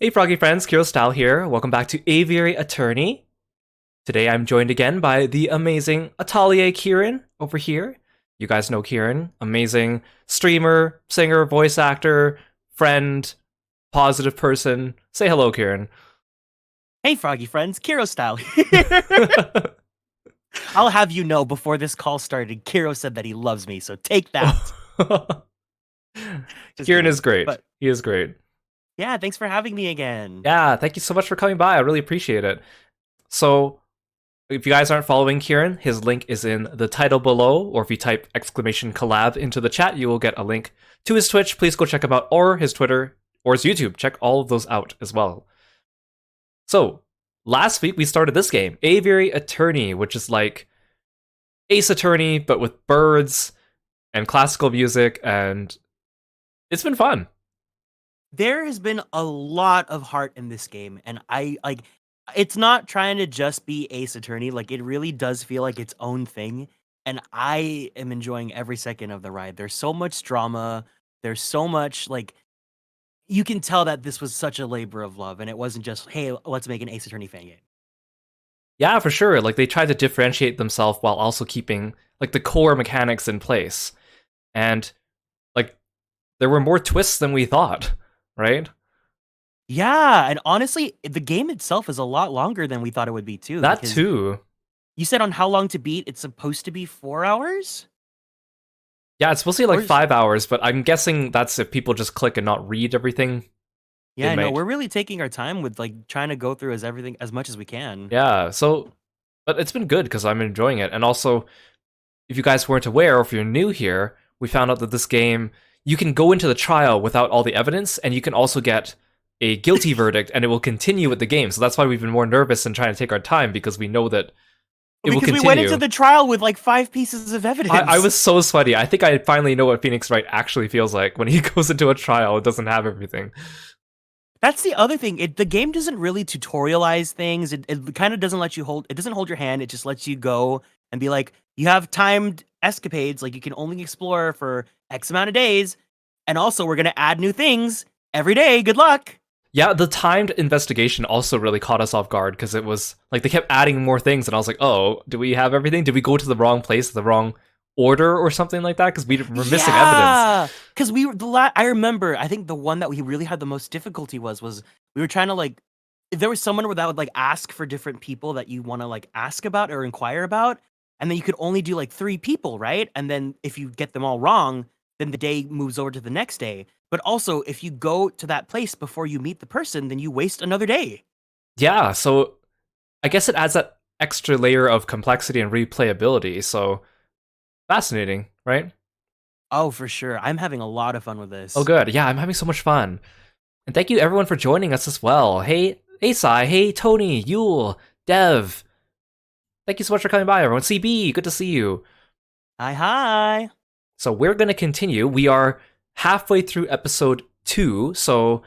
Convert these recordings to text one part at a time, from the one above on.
Hey Froggy friends, Kirostyle here. Welcome back to Aviary Attorney. Today I'm joined again by the amazing AtelierKieran over here. You guys know Kieran, amazing streamer, singer, voice actor, friend, positive person. Say hello, Kieran. Hey, Froggy friends, Kirostyle. I'll have you know before this call started, Kiro said that he loves me, so take that. Just Kieran kidding. is great. But He is great. yeah, thanks for having me again. Yeah, thank you so much for coming by. I really appreciate it. So, if you guys aren't following Kieran, his link is in the title below, or if you type exclamation collab into the chat, you will get a link to his Twitch. Please go check him out, or his Twitter, or his YouTube. Check all of those out as well. So, last week we started this game, Aviary Attorney, which is like Ace Attorney, but with birds and classical music, and it's been fun. There has been a lot of heart in this game, and I like it's not trying to just be Ace Attorney, like it really does feel like its own thing, and I am enjoying every second of the ride. There's so much drama, there's so much like you can tell that this was such a labor of love, and it wasn't just, hey, let's make an Ace Attorney fan game. Yeah, for sure. Like, they tried to differentiate themselves while also keeping, like, the core mechanics in place. And, like, there were more twists than we thought, right? Yeah, and honestly, the game itself is a lot longer than we thought it would be too. That Because too. you said on how long to beat, it's supposed to be 4 hours? Yeah, it's supposed to be like Or 5 hours, but I'm guessing that's if people just click and not read everything. They yeah, no, might. we're really taking our time with like trying to go through as much as we can. Yeah, so, but it's been good because I'm enjoying it. And also, if you guys weren't aware, or if you're new here, we found out that this game, you can go into the trial without all the evidence, and you can also get a guilty verdict, and it will continue with the game. So that's why we've been more nervous and trying to take our time, because we know that it will Because we went into continue. the trial with like 5 pieces of evidence. I was so sweaty. I think I finally know what Phoenix Wright actually feels like when he goes into a trial. It doesn't have everything. That's the other thing. The game doesn't really tutorialize things. It kind of doesn't let you hold. It doesn't hold your hand. It just lets you go and be like, you have timed escapades. Like you can only explore for X amount of days, and also we're gonna add new things every day. Good luck. Yeah, the timed investigation also really caught us off guard, because it was like they kept adding more things, and I was like, oh, do we have everything? Did we go to the wrong place, the wrong order, or something like that? Because we were missing evidence. Yeah, because I remember. I think the one that we really had the most difficulty was we were trying to like. If there was someone that would like ask for different people that you want to like ask about or inquire about, and then you could only do like 3 people, right? And then if you get them all wrong, then the day moves over to the next day. But also, if you go to that place before you meet the person, then you waste another day. Yeah, so I guess it adds that extra layer of complexity and replayability. So fascinating, right? Oh, for sure. I'm having a lot of fun with Oh, this. good. Yeah, I'm having so much fun. And thank you everyone for joining us as well. Hey, Sai. Hey, Tony, Yule, Dev. Thank you so much for coming by, everyone. CB, good to see you. Hi, hi. So we're going to continue. We are halfway through episode 2. So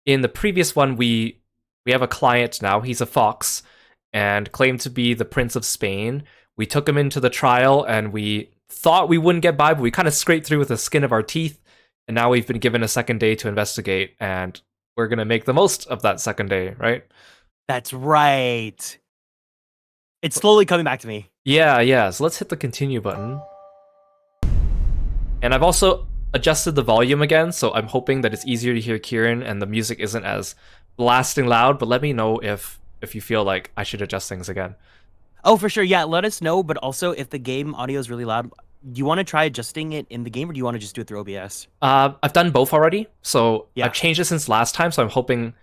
in the previous one, we have a client now. He's a fox and claimed to be the Prince of Spain. We took him into the trial, and we thought we wouldn't get by, but we kind of scraped through with the skin of our teeth. And now we've been given a second day to investigate, and we're going to make the most of that second day, right? That's right. It's slowly coming back to me. Yeah. So let's hit the continue button. And I've also adjusted the volume again, so I'm hoping that it's easier to hear Kieran and the music isn't as blasting loud, but let me know if you feel like I should adjust things again. Oh, for sure. Yeah, let us know. But also, if the game audio is really loud, do you want to try adjusting it in the game, or do you want to just do it through OBS? I've done both already, so Yeah. I've changed it since last time, so I'm hoping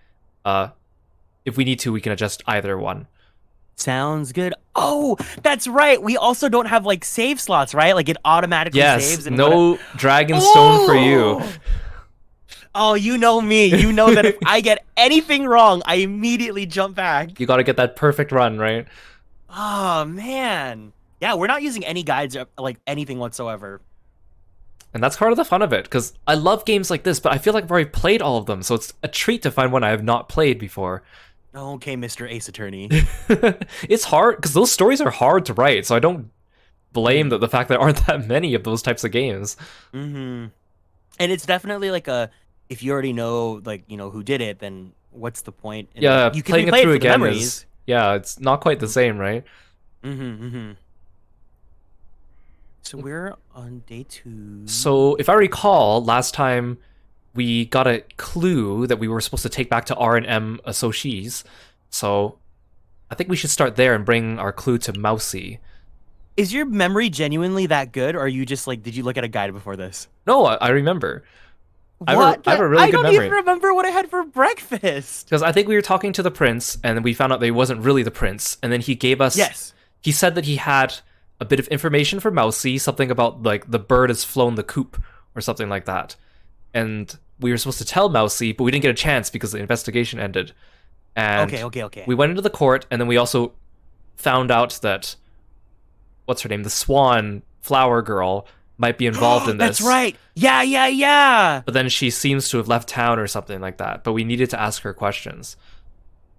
if we need to, we can adjust either one. Sounds good. Oh, that's right. We also don't have like save slots, right? Like it automatically Yes, saves. And no Dragonstone for you. Oh, you know me. You know that if I get anything wrong, I immediately jump back. You gotta get that perfect run, right? Oh, man. Yeah, we're not using any guides or like anything whatsoever. And that's part of the fun of it, because I love games like this, but I feel like I've already played all of them, so it's a treat to find one I have not played before. Okay, Mr. Ace Attorney. It's hard, because those stories are hard to write, so I don't blame the fact that there aren't that many of those types of games. Mm-hmm. And it's definitely like if you already know, like, who did it, then what's the point? Yeah, You can playing it replay through for the again memories. is it's not quite the same, right? So we're on day 2. So if I recall, last time we got a clue that we were supposed to take back to R&M Associates. So I think we should start there and bring our clue to Mousy. Is your memory genuinely that good, or are you just like, did you look at a guide before this? No, I remember. What? I have a really good don't memory. even remember what I had for breakfast. Because I think we were talking to the prince, and then we found out that he wasn't really the prince. And then he gave us... Yes. He said that he had a bit of information for Mousy, something about, like, the bird has flown the coop, or something like that. And we were supposed to tell Mousy, but we didn't get a chance because the investigation ended. And Okay. we went into the court, and then we also found out that... What's her name? The swan flower girl might be involved in this. That's right. Yeah. But then she seems to have left town or something like that. But we needed to ask her questions.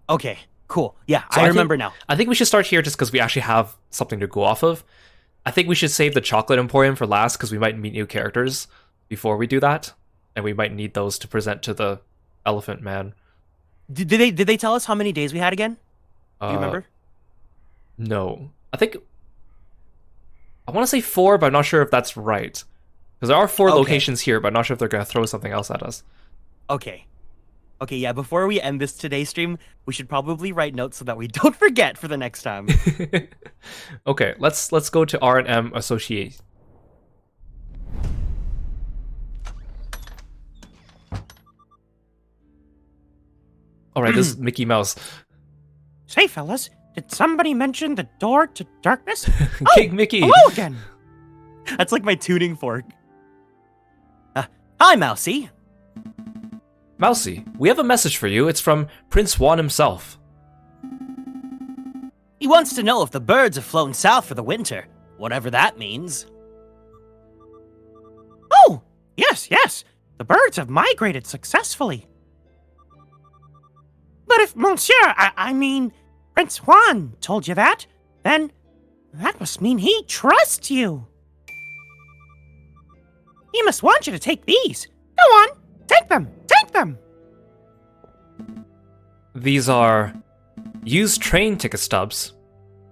Okay, cool. Yeah, So I remember now. I think we should start here just because we actually have something to go off of. I think we should save the Chocolate Emporium for last because we might meet new characters before we do that. And we might need those to present to the Elephant Man. Did they tell us how many days we had again? Do you remember? No. I want to say 4, but I'm not sure if that's right. Because there are 4 locations here, but I'm not sure if they're going to throw something else at us. Okay, yeah, before we end this today's stream, we should probably write notes so that we don't forget for the next time. Okay, let's go to R&M Associate. Alright, this is Mickey Mouse. Say, fellas, did somebody mention the door to darkness? King Mickey! Hello again! That's like my tuning fork. Hi, Mousy. Mousy, we have a message for you. It's from Prince Juan himself. He wants to know if the birds have flown south for the winter, whatever that means. Oh, yes. The birds have migrated successfully. But if Monsieur, I mean, Prince Juan told you that, then that must mean he trusts you. He must want you to take these. Go on, take them. These are used train ticket stubs.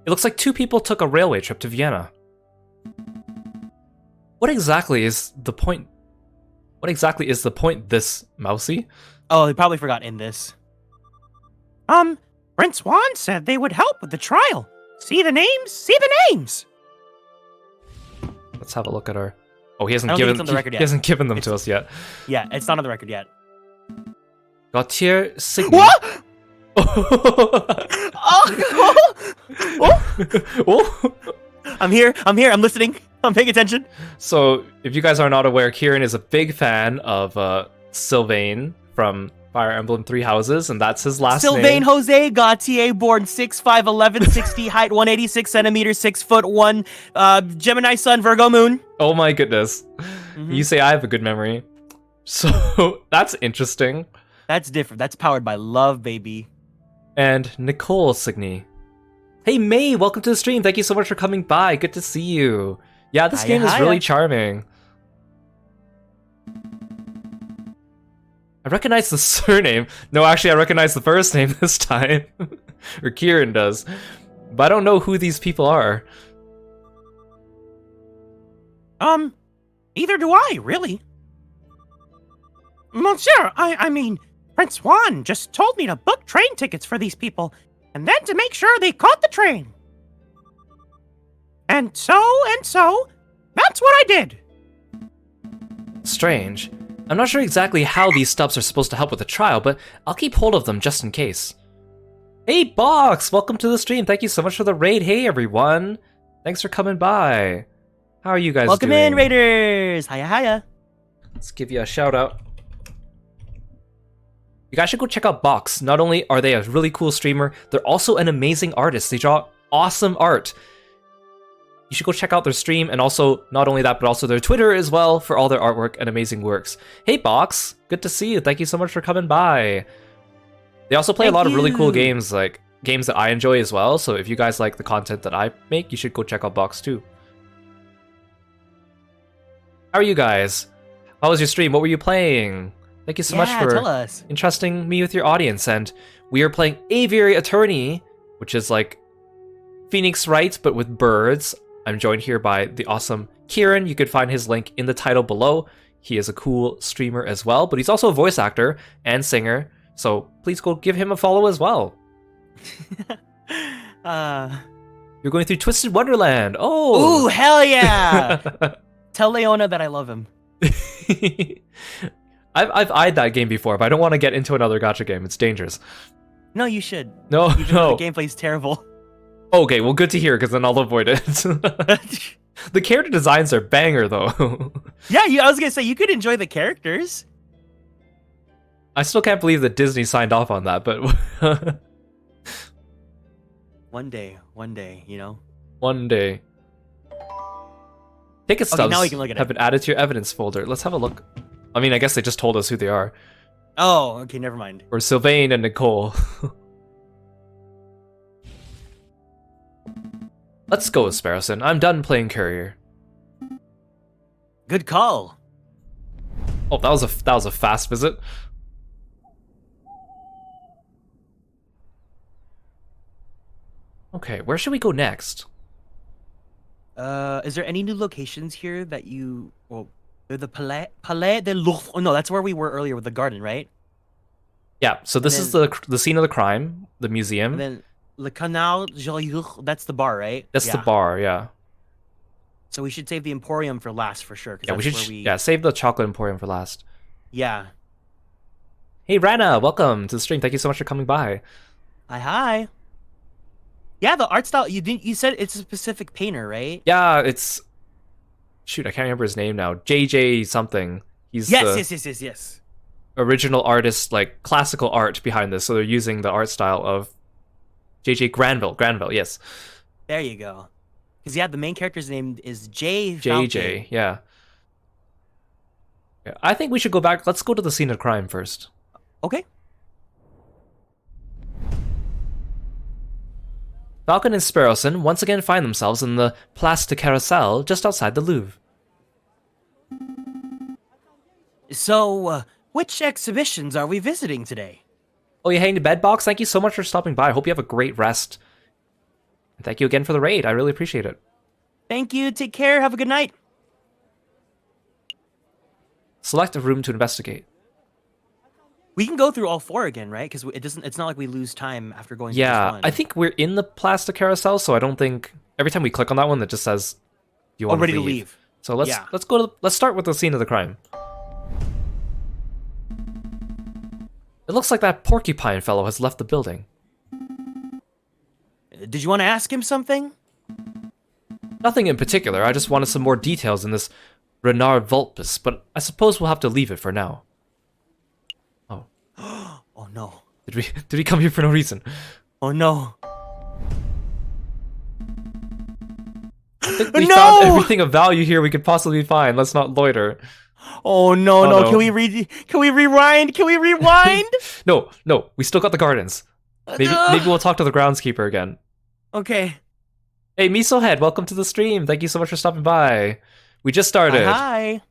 It looks like 2 people took a railway trip to Vienna. What exactly is the point? This, Mousy? Oh, they probably forgot in this. Prince Juan said they would help with the trial. See the names. Let's have a look at our... Oh, he hasn't I don't think given it's on the record yet. He hasn't given them to us yet. Yeah, it's not on the record yet. Gautier Signy. What? Oh! I'm here, I'm listening, I'm paying attention. So, if you guys are not aware, Kieran is a big fan of Sylvain from Fire Emblem 3 Houses, and that's his last Sylvain name. Jose Gautier, born 6'5", 11, 60, height 186 centimeters, 6'1", Gemini Sun, Virgo Moon. Oh my goodness. You say I have a good memory. So, that's interesting. That's different. That's powered by love, baby. And Nicole Signy. Hey May, welcome to the stream. Thank you so much for coming by. Good to see you. Yeah, this game is really charming. I recognize the surname. No, actually, I recognize the first name this time. Or Kieran does. But I don't know who these people are. Neither do I, really. Monsieur, I mean, Prince Juan just told me to book train tickets for these people, and then to make sure they caught the train. And so, that's what I did. Strange. I'm not sure exactly how these stubs are supposed to help with the trial, but I'll keep hold of them just in case. Hey Box, welcome to the stream. Thank you so much for the raid. Hey everyone. Thanks for coming by. How are you guys Welcome doing? in, Raiders. Hiya. Let's give you a shout out. You guys should go check out Box. Not only are they a really cool streamer, they're also an amazing artist. They draw awesome art. You should go check out their stream, and also, not only that, but also their Twitter as well for all their artwork and amazing works. Hey Box, good to see you. Thank you so much for coming by. They also play a lot of really cool games, like games that I enjoy as well, so if you guys like the content that I make, you should go check out Box too. How are you guys? How was your stream? What were you playing? Thank you so much tell for us. entrusting me with your audience. And we are playing Aviary Attorney, which is like Phoenix Wright, but with birds. I'm joined here by the awesome Kieran. You could find his link in the title below. He is a cool streamer as well, but he's also a voice actor and singer. So please go give him a follow as well. You're going through Twisted Wonderland. Oh! Ooh, hell yeah! Tell Leona that I love him. I've eyed that game before, but I don't want to get into another gacha game. It's dangerous. No, you should. No, Even no. though the gameplay's terrible. Okay, well, good to hear, because then I'll avoid it. The character designs are banger, though. Yeah, I was gonna say, you could enjoy the characters. I still can't believe that Disney signed off on that, but... One day, you know? One day. Ticket Okay, stubs now we can look at have it. been added to your evidence folder. Let's have a look. I mean, I guess they just told us who they are. Oh, okay, never mind. Or Sylvain and Nicole. Let's go, Sparrowson. I'm done playing courier. Good call. Oh, that was a fast visit. Okay, where should we go next? Is there any new locations here that you... Well, the Palais de Louvre. Oh, no, that's where we were earlier with the garden, right? Yeah, so this is the scene of the crime, the museum. And then Le Canal Joliot, that's the bar, right? That's the bar, yeah. So we should save the Emporium for last for sure. 'Cause Yeah, we that's should where yeah, save the chocolate emporium for last. Yeah. Hey Rana, welcome to the stream. Thank you so much for coming by. Hi. Yeah, the art style, you said it's a specific painter, right? Yeah, it's shoot, I can't remember his name now. JJ something. He's the Yes. original artist, like classical art behind this. So they're using the art style of JJ Granville. Granville, yes. There you go. Because yeah, the main character's name is JJ. JJ, yeah. Yeah. I think we should go back. Let's go to the scene of crime first. Okay. Falcon and Sparrowson once again find themselves in the Place de Kirostyle just outside the Louvre. So, which exhibitions are we visiting today? Oh, you hanged a bed box? Thank you so much for stopping by. I hope you have a great rest. And thank you again for the raid. I really appreciate it. Thank you. Take care. Have a good night. Select a room to investigate. We can go through all four again, right? Because it's not like we lose time after going through this Yeah, one. I think we're in the Place de Carousel, so I don't think every time we click on that one, it just says, "Do you want ready to to leave?" leave. So let's Yeah. let's start with the scene of the crime. It looks like that porcupine fellow has left the building. Did you want to ask him something? Nothing in particular. I just wanted some more details in this Renard Vulpus, but I suppose we'll have to leave it for now. Oh, Oh no. did we come here for no reason? Oh no. I think we No! found everything of value here we could possibly find. Let's not loiter. Oh no, Oh, no. no. Can we rewind? Can we rewind? No, we still got the gardens. Maybe we'll talk to the groundskeeper again. Okay. Hey, Miso Head, welcome to the stream. Thank you so much for stopping by. We just started. Hi.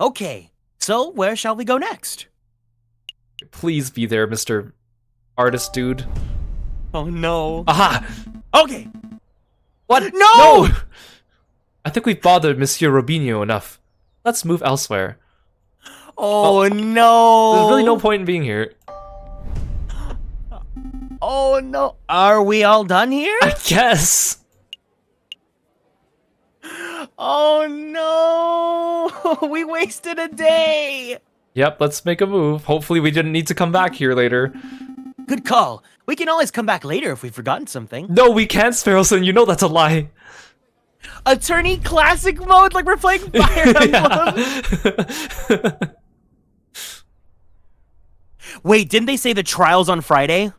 Okay. So, where shall we go next? Please be there, Mr. Artist Dude. Oh no. Aha! Okay. What? No! I think we've bothered Monsieur Robinho enough. Let's move elsewhere. Oh no. There's really no point in being here. Oh no. Are we all done here? I guess. Oh no. We wasted a day. Yep, let's make a move. Hopefully we didn't need to come back here later. Good call. We can always come back later if we've forgotten something. No, we can't, Sparrowson. You know that's a lie. Attorney classic mode, like we're playing Fire Emblem. Wait, didn't they say the trial's on Friday?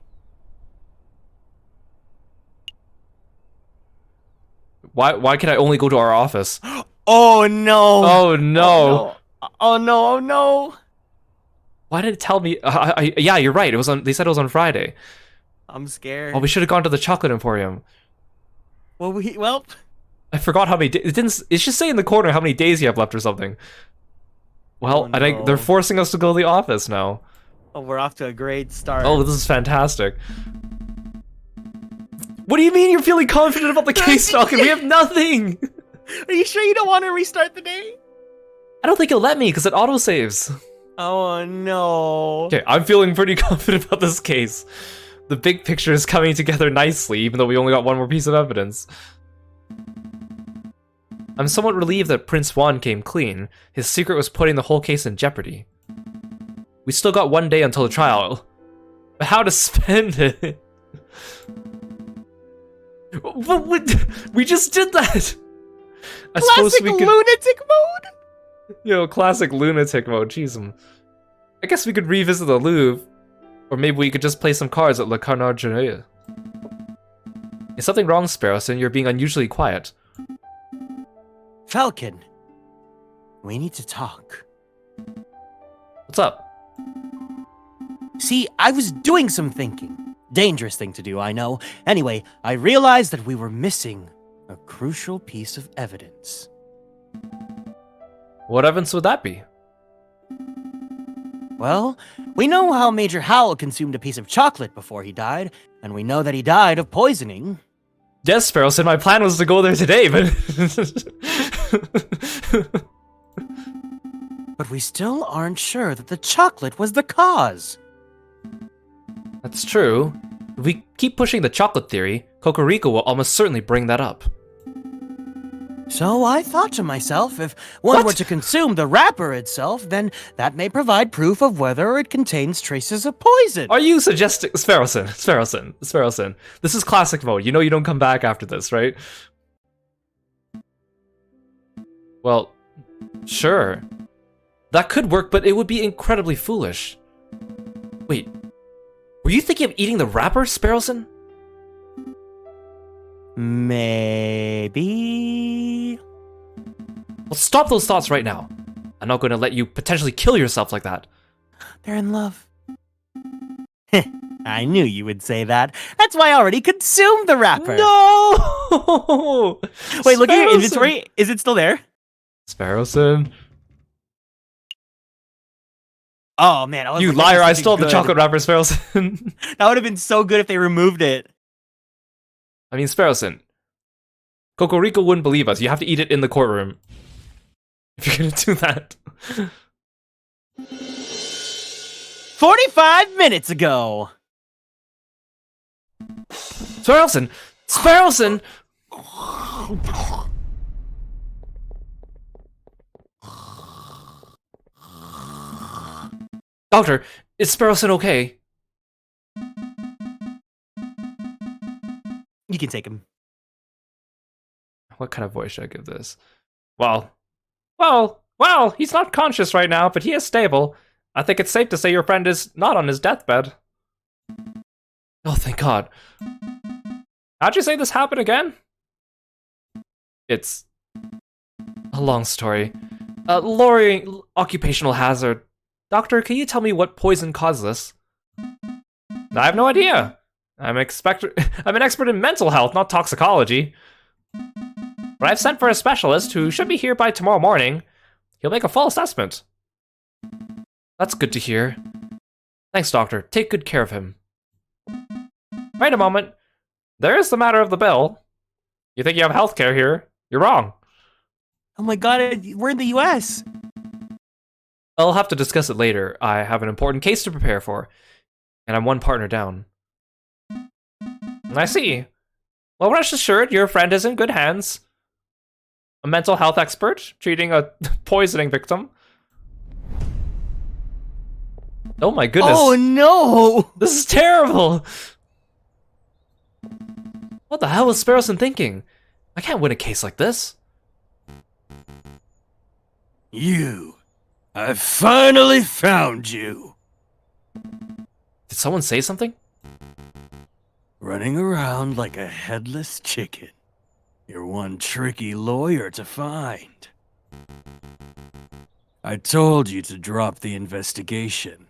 Why can I only go to our office? Oh no. Oh no. Oh no. Oh no. Why did it tell me? Yeah, you're right. It was on. They said it was on Friday. I'm scared. Oh, we should have gone to the chocolate emporium. Well, I forgot how many days. It didn't. It should say in the corner how many days you have left or something. Well, Oh, I think they're no. forcing us to go to the office now. Oh, we're off to a great start. Oh, this is fantastic. What do you mean you're feeling confident about the case, Falcon? We have nothing! Are you sure you don't want to restart the day? I don't think it'll let me because it autosaves. Oh, no. Okay, I'm feeling pretty confident about this case. The big picture is coming together nicely, even though we only got one more piece of evidence. I'm somewhat relieved that Prince Juan came clean. His secret was putting the whole case in jeopardy. We still got one day until the trial. But how to spend it? We just did that! I suppose Classic we could... lunatic mode? Yo, classic lunatic mode, jeez. I guess we could revisit the Louvre. Or maybe we could just play some cards at Le Carnage. Is something wrong, Sparrowson? You're being unusually quiet. Falcon, we need to talk. What's up? See, I was doing some thinking. Dangerous thing to do, I know. Anyway, I realized that we were missing a crucial piece of evidence. What evidence would that be? Well, we know how Major Howell consumed a piece of chocolate before he died, and we know that he died of poisoning. Yes, Sparrowson, my plan was to go there today, but... But we still aren't sure that the chocolate was the cause. That's true. If we keep pushing the chocolate theory, Cocorico will almost certainly bring that up. So I thought to myself, if one What? were to consume the wrapper itself, then that may provide proof of whether it contains traces of poison. Are you suggesting... Sparrowson. This is classic mode. You know you don't come back after this, right? Well, sure. That could work, but it would be incredibly foolish. Wait. Were you thinking of eating the wrapper, Sparrowson? Maybe... Well, stop those thoughts right now. I'm not going to let you potentially kill yourself like that. They're in love. I knew you would say that. That's why I already consumed the wrapper. No! Wait, look at your Sparrowson. inventory. Is it still there? Sparrowson. Oh, man. I was You like, that'd be liar, I something stole the good. chocolate wrapper, Sparrowson. That would have been so good if they removed it. I mean, Sparrowson. Cocorico wouldn't believe us. You have to eat it in the courtroom. If you're gonna do that. 45 minutes ago. Sparrowson! Sparrowson! Doctor, is Sparrowson okay? You can take him. What kind of voice should I give this? Well, he's not conscious right now, but he is stable. I think it's safe to say your friend is not on his deathbed. Oh, thank God. How'd you say this happened again? It's a long story. Lowering occupational hazard. Doctor, can you tell me what poison caused this? I have no idea. I'm an expert in mental health, not toxicology. But I've sent for a specialist who should be here by tomorrow morning. He'll make a full assessment. That's good to hear. Thanks, Doctor. Take good care of him. Wait a moment. There is the matter of the bill. You think you have healthcare here? You're wrong. Oh my God, we're in the US. I'll have to discuss it later. I have an important case to prepare for, and I'm one partner down. I see. Well, rest assured, your friend is in good hands. A mental health expert treating a poisoning victim. Oh my goodness. Oh no! This is terrible! What the hell was Sparrowson thinking? I can't win a case like this. You. I finally found you. Did someone say something? Running around like a headless chicken. You're one tricky lawyer to find. I told you to drop the investigation,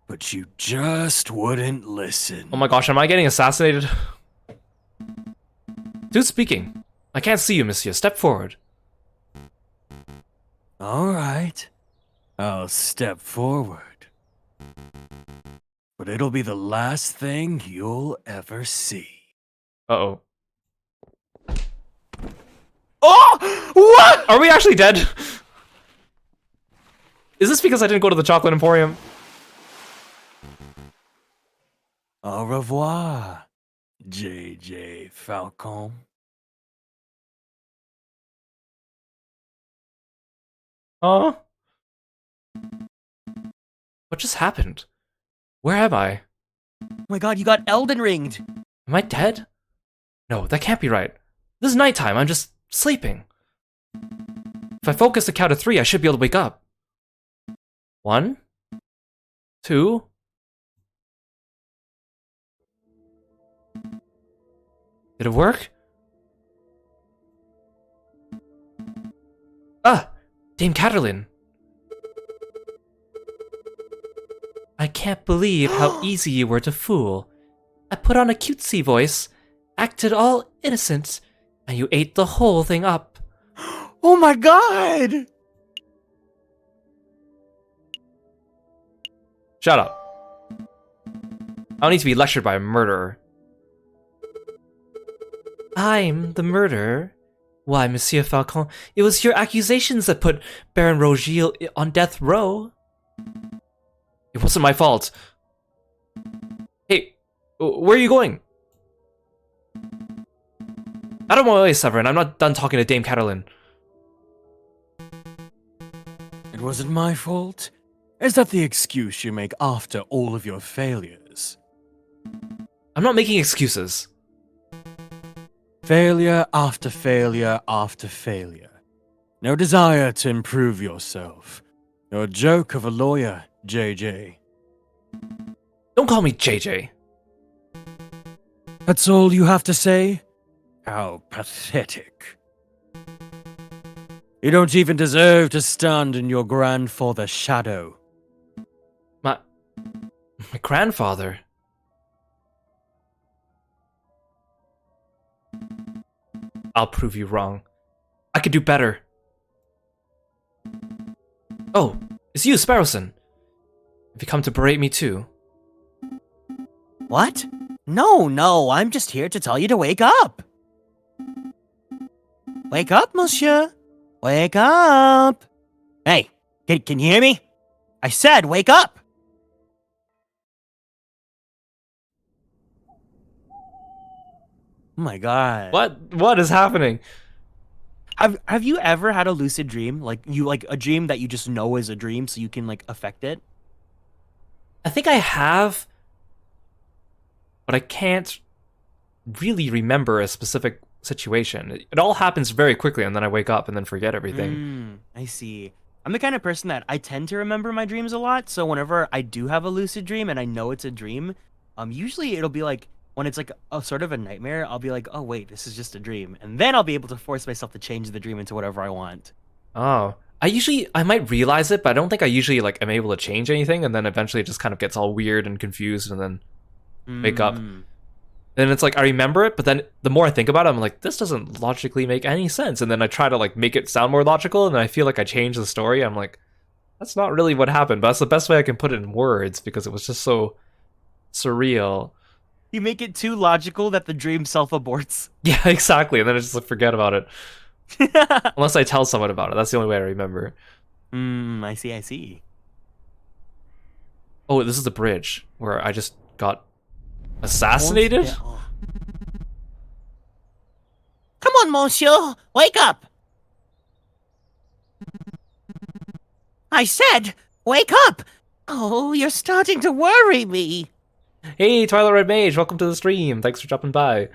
but you just wouldn't listen. Oh my gosh, am I getting assassinated? Who's speaking? I can't see you, monsieur. Step forward. All right. I'll step forward. But it'll be the last thing you'll ever see. Uh-oh. Oh! What? Are we actually dead? Is this because I didn't go to the chocolate emporium? Au revoir, JJ Falcon. Oh. What just happened? Where am I? Oh my god, you got Elden Ringed. Am I dead? No, that can't be right. This is nighttime, I'm just sleeping. If I focus the count of 3, I should be able to wake up. 1, 2. Did it work? Ah! Dame Catalin. I can't believe how easy you were to fool. I put on a cutesy voice, acted all innocent, and you ate the whole thing up. Oh my god! Shut up. I don't need to be lectured by a murderer. I'm the murderer? Why, Monsieur Falcon, it was your accusations that put Baron Rogil on death row. It wasn't my fault. Hey, where are you going? Out of my way, Severin. I'm not done talking to Dame Catalin. It wasn't my fault? Is that the excuse you make after all of your failures? I'm not making excuses. Failure after failure after failure. No desire to improve yourself. You're a joke of a lawyer, JJ. Don't call me JJ. That's all you have to say? How pathetic. You don't even deserve to stand in your grandfather's shadow. My grandfather. I'll prove you wrong. I could do better. Oh, it's you, Sparrowson. Have you come to berate me too? What? No, I'm just here to tell you to wake up. Wake up, monsieur. Wake up. Hey, can you hear me? I said wake up. Oh my god. What is happening? Have you ever had a lucid dream? Like a dream that you just know is a dream so you can like affect it? I think I have, but I can't really remember a specific situation. It all happens very quickly, and then I wake up and then forget everything. I see. I'm the kind of person that I tend to remember my dreams a lot, so whenever I do have a lucid dream and I know it's a dream, usually it'll be like, when it's like a sort of a nightmare, I'll be like, oh wait, this is just a dream. And then I'll be able to force myself to change the dream into whatever I want. Oh. I might realize it, but I don't think I usually like am able to change anything, and then eventually it just kind of gets all weird and confused, and then wake up. Then it's like I remember it, but then the more I think about it, I'm like, this doesn't logically make any sense. And then I try to like make it sound more logical, and then I feel like I changed the story. I'm like, that's not really what happened, but that's the best way I can put it in words because it was just so surreal. You make it too logical that the dream self-aborts. Yeah, exactly. And then I just like, forget about it. Unless I tell someone about it. That's the only way I remember. I see. Oh, this is the bridge where I just got assassinated? Yeah. Come on, monsieur. Wake up. I said, wake up. Oh, you're starting to worry me. Hey, Twilight Red Mage, welcome to the stream. Thanks for dropping by.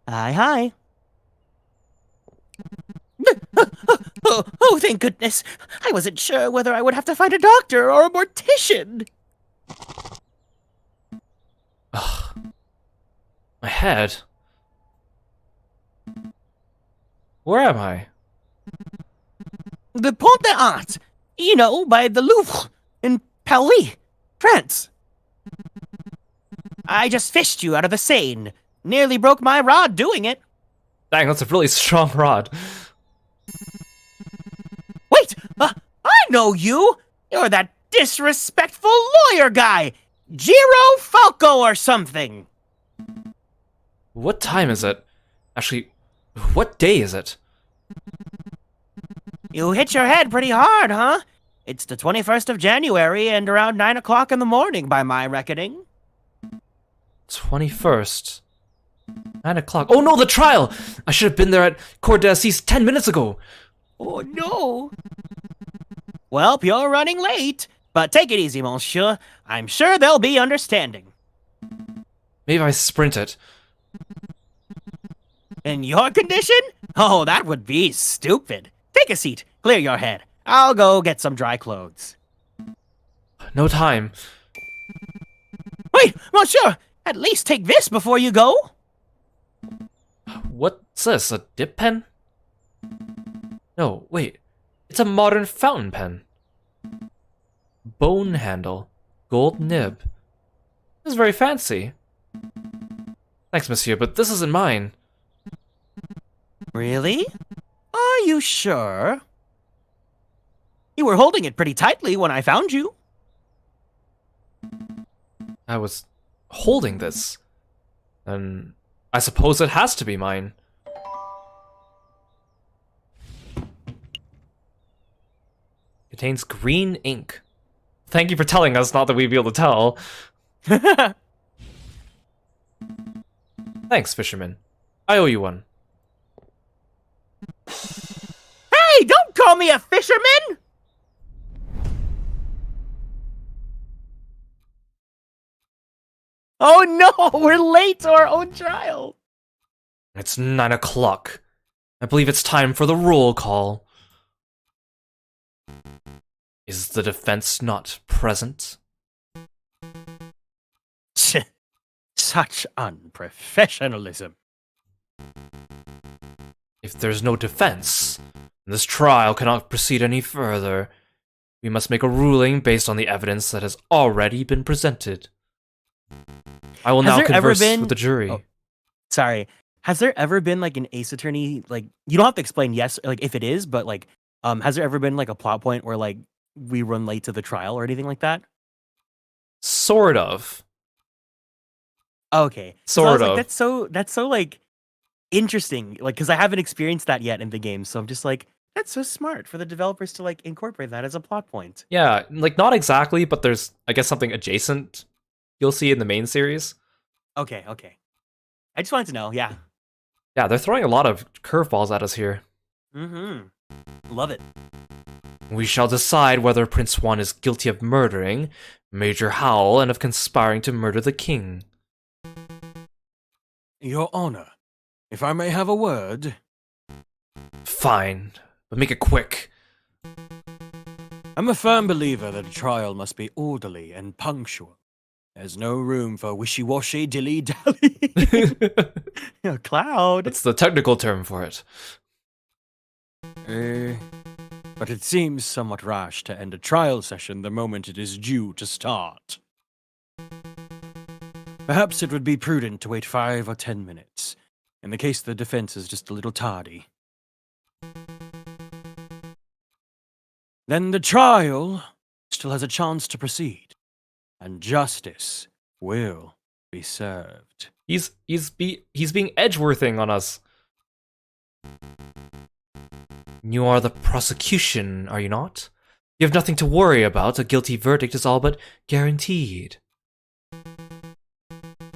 Hi. Oh, thank goodness. I wasn't sure whether I would have to find a doctor or a mortician. Ugh. My head. Where am I? The Pont d'Art. You know, by the Louvre in Paris, France. I just fished you out of the Seine. Nearly broke my rod doing it. Dang, that's a really strong rod. Wait! I know you! You're that disrespectful lawyer guy, Jiro Falco or something. What time is it? Actually, what day is it? You hit your head pretty hard, huh? It's the 21st of January and around 9 o'clock in the morning by my reckoning. 21st. 9 o'clock. Oh no, the trial! I should have been there at Cour d'Assises 10 minutes ago. Oh no. Well, you're running late, but take it easy, monsieur. I'm sure they'll be understanding. Maybe I sprint it. In your condition? Oh, that would be stupid. Take a seat, clear your head. I'll go get some dry clothes. No time. Wait, monsieur, at least take this before you go. What's this? A dip pen? No, wait. It's a modern fountain pen. Bone handle. Gold nib. This is very fancy. Thanks, monsieur, but this isn't mine. Really? Are you sure? You were holding it pretty tightly when I found you. I was holding this. And I suppose it has to be mine. Contains green ink. Thank you for telling us, not that we'd be able to tell. Thanks, fisherman. I owe you one. Hey, don't call me a fisherman! Oh no, we're late to our own trial. It's 9 o'clock. I believe it's time for the roll call. Is the defense not present? Such unprofessionalism. If there's no defense, and this trial cannot proceed any further, we must make a ruling based on the evidence that has already been presented. I will Has now there ever converse been- with the jury. Oh. Sorry. Has there ever been like an ace attorney, like, you don't have to explain yes, like if it is, but like, has there ever been like a plot point where like we run late to the trial or anything like that? Sort of. Okay. 'Cause I Sort was like, of. that's so like interesting. Like, because I haven't experienced that yet in the game. So I'm just like, that's so smart for the developers to like incorporate that as a plot point. Yeah, like not exactly, but there's, I guess, something adjacent you'll see in the main series. Okay, okay. I just wanted to know, yeah. Yeah, they're throwing a lot of curveballs at us here. Mm-hmm. Love it. We shall decide whether Prince Juan is guilty of murdering Major Howell and of conspiring to murder the king. Your Honor, if I may have a word. Fine, but make it quick. I'm a firm believer that a trial must be orderly and punctual. There's no room for wishy-washy, dilly-dally. Cloud. That's the technical term for it. But it seems somewhat rash to end a trial session the moment it is due to start. Perhaps it would be prudent to wait 5 or 10 minutes, in the case the defense is just a little tardy. Then the trial still has a chance to proceed, and justice will be served. He's being Edgeworthing on us. You are the prosecution, are you not? You have nothing to worry about. A guilty verdict is all but guaranteed.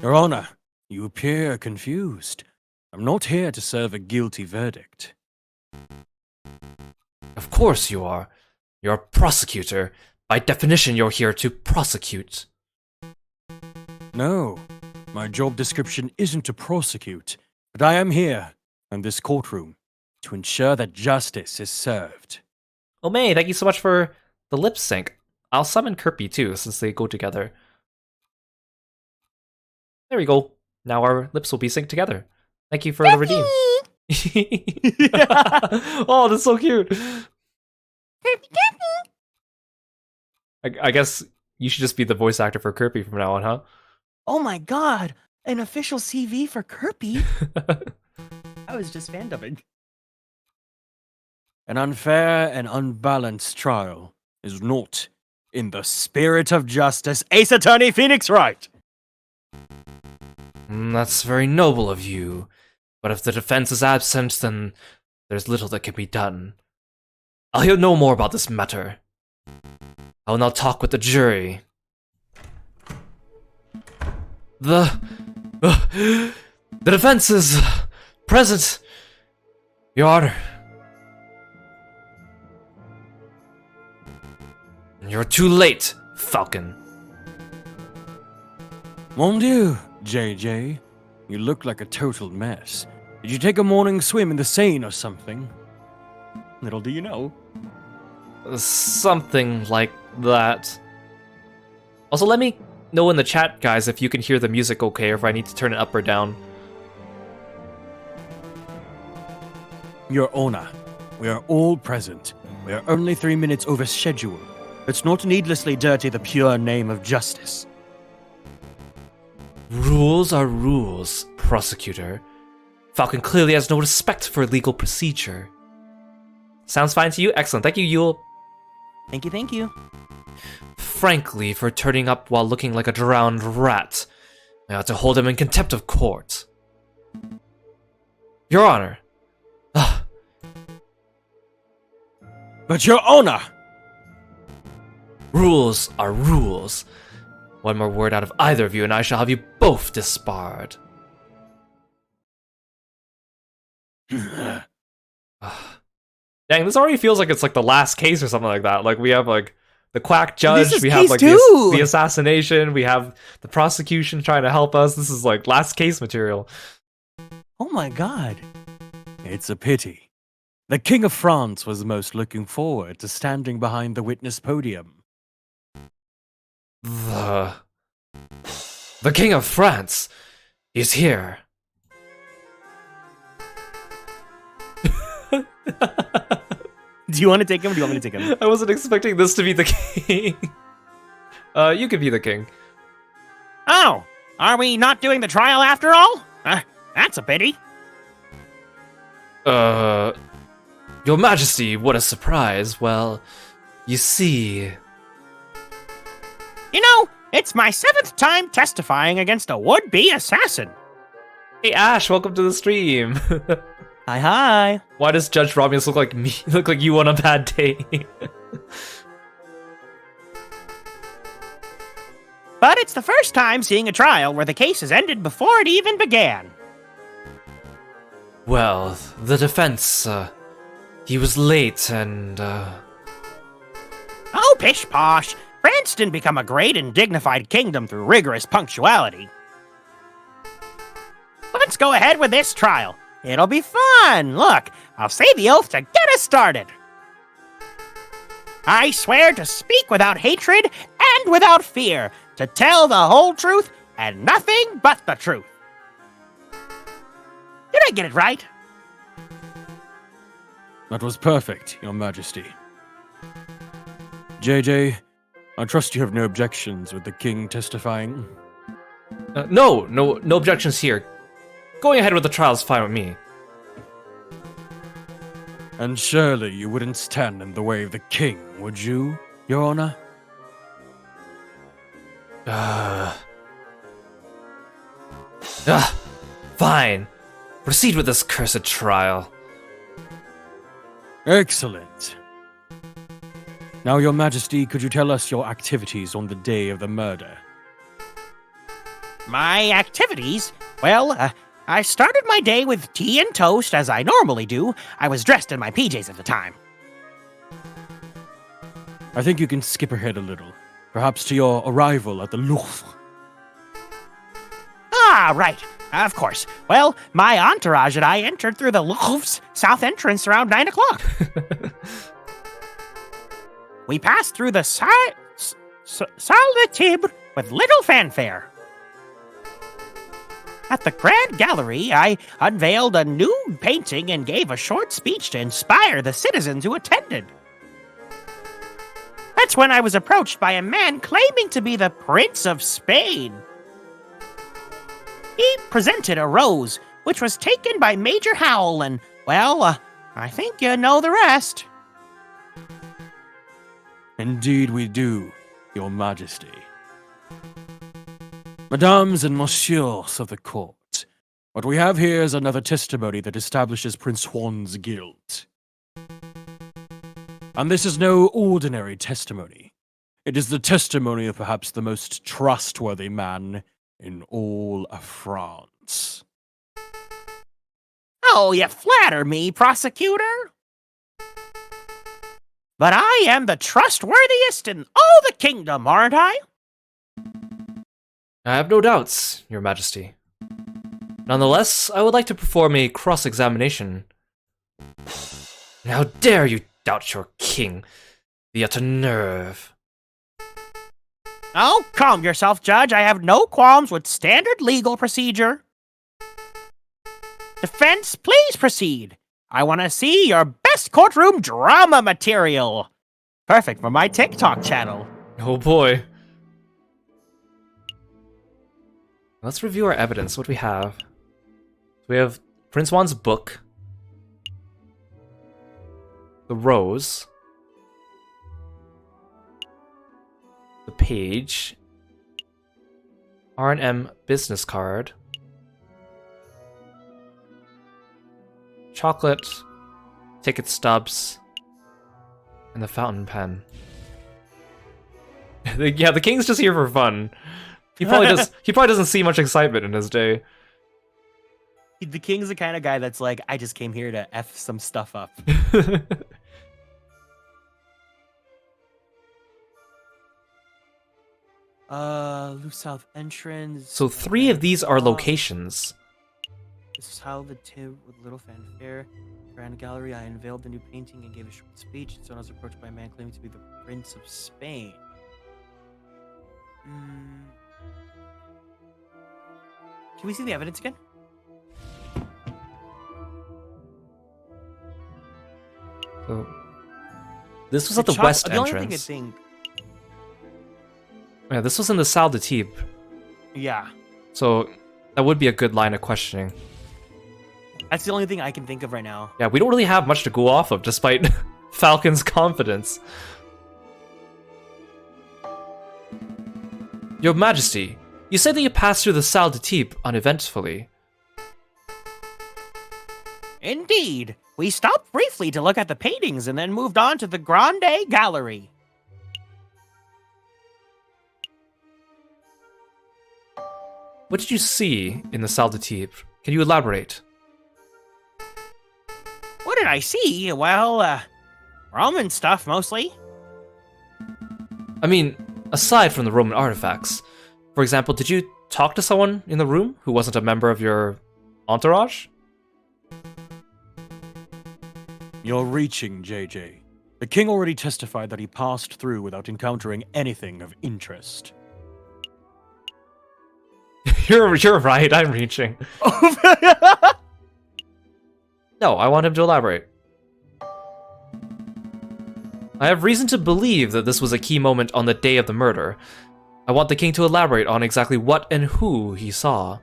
Your Honor, you appear confused. I'm not here to serve a guilty verdict. Of course you are. You're a prosecutor. By definition, you're here to prosecute. No, my job description isn't to prosecute, but I am here, in this courtroom, to ensure that justice is served. Oh, May, thank you so much for the lip sync. I'll summon Kirby too, since they go together. There we go. Now our lips will be synced together. Thank you for the redeem. Oh, that's so cute. I guess you should just be the voice actor for Kirby from now on, huh? Oh my god, an official CV for Kirby? I was just fandubbing. An unfair and unbalanced trial is not In the spirit of justice, Ace Attorney Phoenix Wright. That's very noble of you, but if the defense is absent, then there's little that can be done. I'll hear no more about this matter. I will now talk with the jury. The defense is present, Your Honor. You're too late, Falcon. Mon Dieu, JJ. You look like a total mess. Did you take a morning swim in the Seine or something? Little do you know. Something like that. Also, let me know in the chat, guys, if you can hear the music okay, or if I need to turn it up or down. Your Honor, we are all present. We are only 3 minutes over schedule. Let's not needlessly dirty the pure name of justice. Rules are rules, prosecutor. Falcon clearly has no respect for legal procedure. Sounds fine to you? Excellent. Thank you, Yule. Thank you, thank you. Frankly, for turning up while looking like a drowned rat, I ought to hold him in contempt of court. Your Honor. But Your Honor! Rules are rules. One more word out of either of you, and I shall have you both disbarred. Dang, this already feels like it's like the last case or something like that. Like we have like the quack judge, This is we have case like two! the assassination, we have the prosecution trying to help us. This is like last case material. Oh my god. It's a pity. The King of France was most looking forward to standing behind the witness podium. The King of France is here. Do you want to take him or do you want me to take him? I wasn't expecting this to be the king. You could be the king. Oh, are we not doing the trial after all? That's a pity. Your Majesty, what a surprise. Well, you see... You know, it's my 7th time testifying against a would-be assassin. Hey Ash, welcome to the stream. Hi, hi. Why does Judge Romulus look like me? Look like you on a bad day? But it's the first time seeing a trial where the case has ended before it even began. Well, the defense, he was late and, Oh, pish posh. France didn't become a great and dignified kingdom through rigorous punctuality. Let's go ahead with this trial. It'll be fun. Look, I'll say the oath to get us started. I swear to speak without hatred and without fear, to tell the whole truth and nothing but the truth. Did I get it right? That was perfect, Your Majesty. JJ, I trust you have no objections with the king testifying. no objections here. Going ahead with the trial is fine with me. And surely you wouldn't stand in the way of the king, would you, Your Honor? Fine. Proceed with this cursed trial. Excellent. Now, Your Majesty, could you tell us your activities on the day of the murder? My activities? Well, I started my day with tea and toast, as I normally do. I was dressed in my PJs at the time. I think you can skip ahead a little. Perhaps to your arrival at the Louvre. Ah, right. Of course. Well, my entourage and I entered through the Louvre's south entrance around 9 o'clock. We passed through the Salle de Tibre with little fanfare. At the Grand Gallery, I unveiled a new painting and gave a short speech to inspire the citizens who attended. That's when I was approached by a man claiming to be the Prince of Spain. He presented a rose, which was taken by Major Howell, and, well, I think you know the rest. Indeed we do, Your Majesty. Mesdames and messieurs of the court, what we have here is another testimony that establishes Prince Juan's guilt. And this is no ordinary testimony. It is the testimony of perhaps the most trustworthy man in all of France. Oh, you flatter me, prosecutor. But I am the trustworthiest in all the kingdom, aren't I? I have no doubts, Your Majesty. Nonetheless, I would like to perform a cross-examination. How dare you doubt your king? The utter nerve. Oh, calm yourself, Judge. I have no qualms with standard legal procedure. Defense, please proceed. I want to see your best courtroom drama material. Perfect for my TikTok channel. Oh boy. Let's review our evidence. What do we have? We have Prince Juan's book. The rose. The page. R&M business card. Chocolate. Ticket stubs. And the fountain pen. Yeah, the king's just here for fun. He probably doesn't see much excitement in his day. The king's the kind of guy that's like, I just came here to F some stuff up. Loose South entrance. So 3 of these are locations. This is how the two with little fanfare. Grand gallery, I unveiled the new painting and gave a short speech. So I was approached by a man claiming to be the Prince of Spain. Can we see the evidence again? So, this was at the west the only thing I entrance. think, Yeah, this was in the Salle de Tibes. yeah, So that would be a good line of questioning. that's the only thing I can think of right now. Yeah, we don't really have much to go off of, despite Falcon's confidence. Your Majesty, you said that you passed through the Salle de Tibes uneventfully. Indeed. We stopped briefly to look at the paintings and then moved on to the Grande Gallery. What did you see in the Salle de Tibes? Can you elaborate? What did I see? Well, Roman stuff mostly. I mean, aside from the Roman artifacts. For example, did you talk to someone in the room who wasn't a member of your entourage? You're reaching, JJ. The king already testified that he passed through without encountering anything of interest. You're right, I'm reaching. No, I want him to elaborate. I have reason to believe that this was a key moment on the day of the murder. I want the king to elaborate on exactly what and who he saw.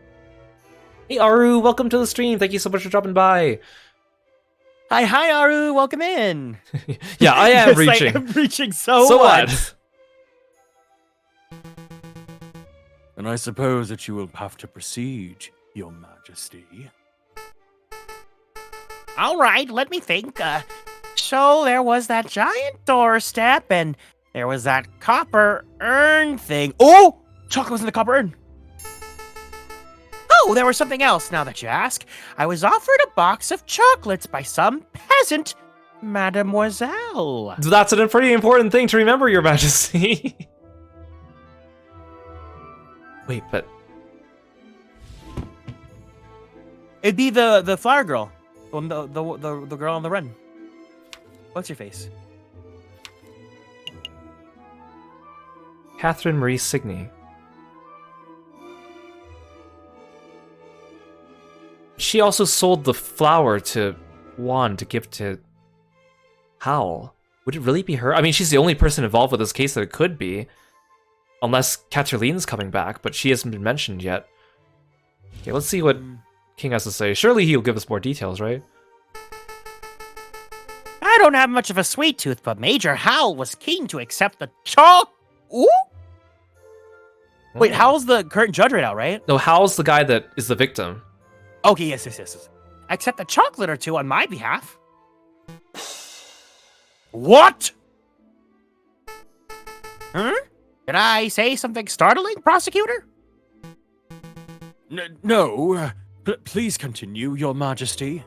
Hey Aru, welcome to the stream. Thank you so much for dropping by. Hi, Aru. Welcome in. Yeah, I am It's like, reaching. I'm reaching so So much. what? And I suppose that you will have to proceed, Your Majesty. All right, let me think. So there was that giant doorstep, and there was that copper urn thing. Oh, chocolate was in the copper urn. Oh, there was something else, now that you ask. I was offered a box of chocolates by some peasant, mademoiselle. That's a pretty important thing to remember, Your Majesty. Wait, but It'd be the flower girl. The girl on the run. What's your face? Catherine Marie Signy. She also sold the flower to Juan to give to Hal. Would it really be her? I mean, she's the only person involved with this case that it could be. Unless Katherine's coming back, but she hasn't been mentioned yet. Okay, let's see what King has to say. Surely he'll give us more details, right? I don't have much of a sweet tooth, but Major Hal was keen to accept the chocolate Ooh. Wait, Oh. how's the current judge right now, right? No, Hal's the guy that is the victim. Okay, yes. Accept a chocolate or two on my behalf. What? Huh? Did I say something startling, prosecutor? No. Please continue, Your Majesty.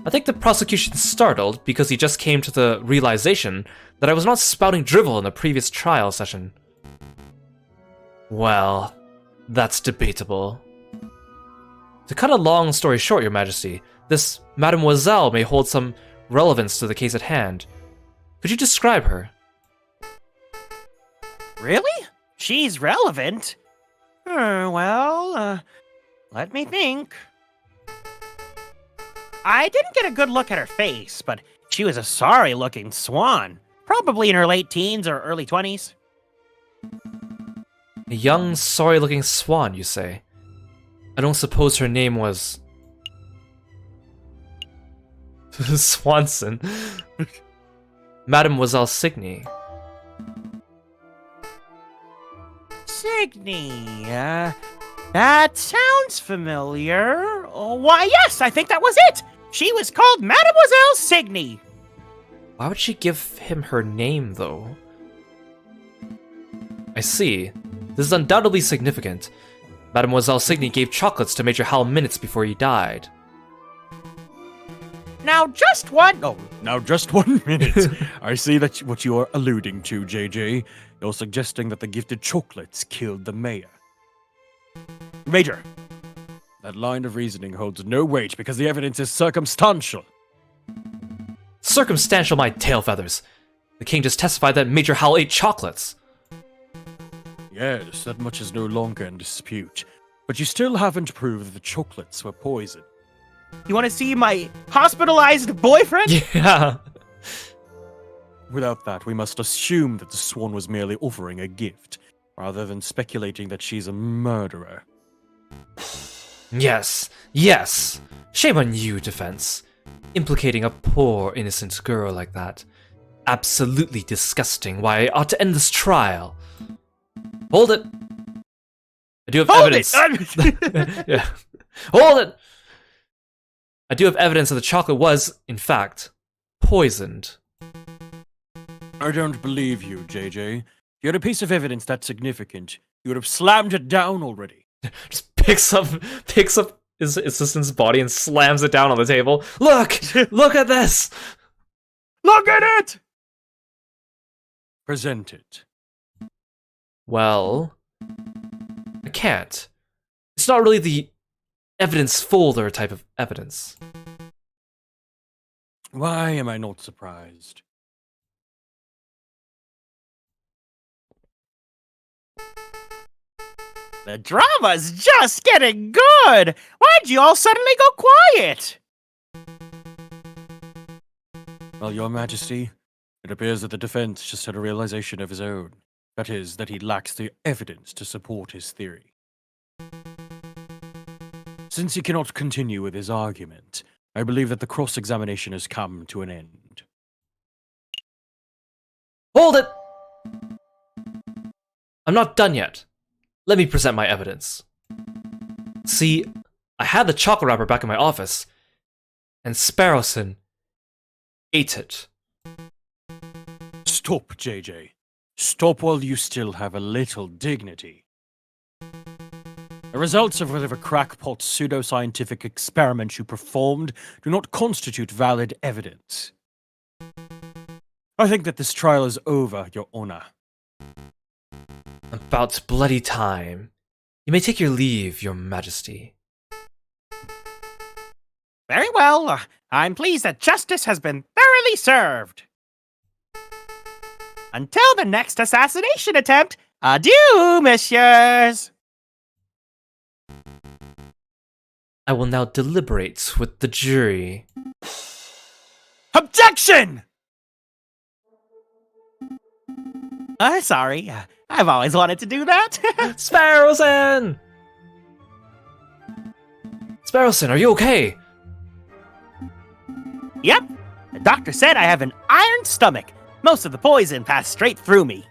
I think the prosecution's startled because he just came to the realization that I was not spouting drivel in the previous trial session. Well, that's debatable. To cut a long story short, Your Majesty, this Mademoiselle may hold some relevance to the case at hand. Could you describe her? Really? She's relevant? Let me think. I didn't get a good look at her face, but she was a sorry-looking swan. Probably in her late teens or early 20s. A young, sorry-looking swan, you say? I don't suppose her name was... Swanson. Mademoiselle Signy. Signy, that sounds familiar. Oh, why, yes, I think that was it. She was called Mademoiselle Signy. Why would she give him her name, though? I see. This is undoubtedly significant. Mademoiselle Signy gave chocolates to Major Hal minutes before he died. Now, just one... Oh, now just 1 minute. I see that what you are alluding to, JJ. You're suggesting that the gifted chocolates killed the mayor. Major. That line of reasoning holds no weight because the evidence is circumstantial. Circumstantial, my tail feathers. The king just testified that Major Hal ate chocolates. Yes, that much is no longer in dispute. But you still haven't proved that the chocolates were poison. You want to see my hospitalized boyfriend? Yeah. Without that, we must assume that the swan was merely offering a gift, rather than speculating that she's a murderer. Yes. Shame on you, defense. Implicating a poor, innocent girl like that. Absolutely disgusting. Why, I ought to end this trial. Hold it. I do have evidence. Yeah. Hold it. I do have evidence that the chocolate was, in fact, poisoned. I don't believe you, JJ. If you had a piece of evidence that significant, you would have slammed it down already. Just picks up his assistant's body and slams it down on the table. Look at this. Look at it! Present it. Well, I can't. It's not really the evidence folder type of evidence. Why am I not surprised? The drama's just getting good. Why'd you all suddenly go quiet? Well, Your Majesty, it appears that the defense just had a realization of his own. That is, that he lacks the evidence to support his theory. Since he cannot continue with his argument, I believe that the cross-examination has come to an end. Hold it! I'm not done yet. Let me present my evidence. See, I had the chocolate wrapper back in my office, and Sparrowson ate it. Stop, JJ. Stop while you still have a little dignity. The results of whatever crackpot pseudoscientific experiment you performed do not constitute valid evidence. I think that this trial is over, Your Honor. About bloody time. You may take your leave, Your Majesty. Very well. I'm pleased that justice has been thoroughly served. Until the next assassination attempt, adieu, messieurs. I will now deliberate with the jury. Objection! Sorry. I've always wanted to do that. Sparrowson! Sparrowson, are you okay? Yep. The doctor said I have an iron stomach. Most of the poison passed straight through me.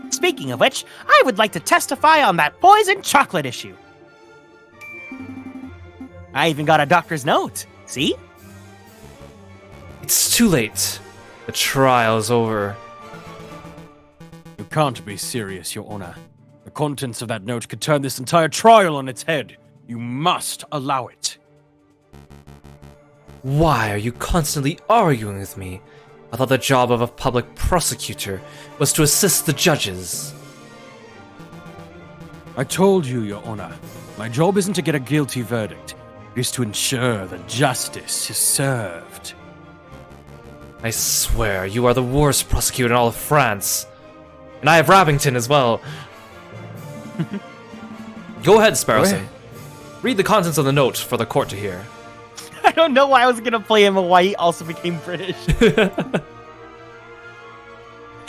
Speaking of which, I would like to testify on that poison chocolate issue. I even got a doctor's note. See? It's too late. The trial is over. You can't be serious, Your Honor. The contents of that note could turn this entire trial on its head. You must allow it. Why are you constantly arguing with me? I thought the job of a public prosecutor was to assist the judges. I told you, Your Honor. My job isn't to get a guilty verdict. It is to ensure that justice is served. I swear, you are the worst prosecutor in all of France. And I have Rabbington as well. Go ahead, Sparrowson. Read the contents of the note for the court to hear. I don't know why I was gonna play him why he also became British.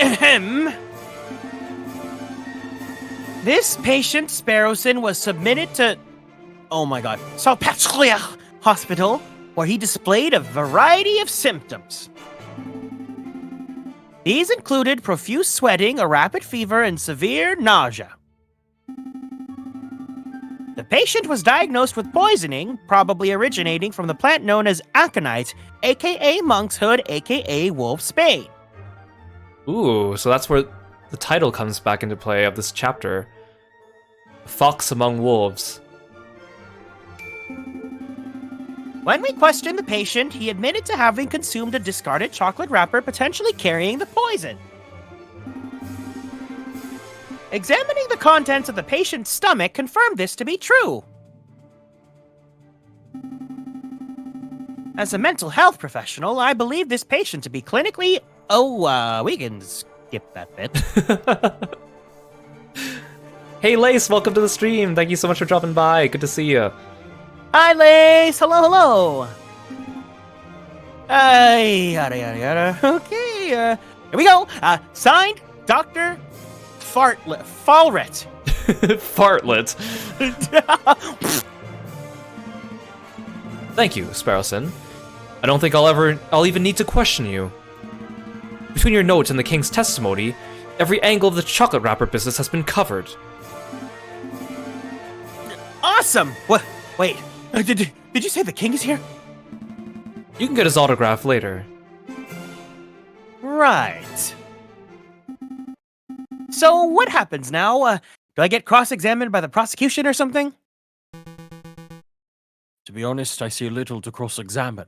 Ahem. This patient, Sparrowson, was submitted to... Oh my god. Salpêtrière Hospital, where he displayed a variety of symptoms. These included profuse sweating, a rapid fever, and severe nausea. The patient was diagnosed with poisoning, probably originating from the plant known as aconite, aka monk's hood, aka wolf's bane. Ooh, so that's where the title comes back into play of this chapter. Fox among wolves. When we questioned the patient, he admitted to having consumed a discarded chocolate wrapper, potentially carrying the poison. Examining the contents of the patient's stomach confirmed this to be true. As a mental health professional, I believe this patient to be clinically... we can skip that bit. Hey Lace, welcome to the stream. Thank you so much for dropping by. Good to see you. Hi, Lace! Hello, hello! Yada, yada, yada. Okay, here we go. Signed, Dr. Falret. Fartlet. Thank you, Sparrowson. I don't think I'll even need to question you. Between your note and the king's testimony, every angle of the chocolate wrapper business has been covered. Awesome! What? Wait, did you say the king is here? You can get his autograph later. Right. So what happens now? Do I get cross-examined by the prosecution or something? To be honest, I see little to cross-examine.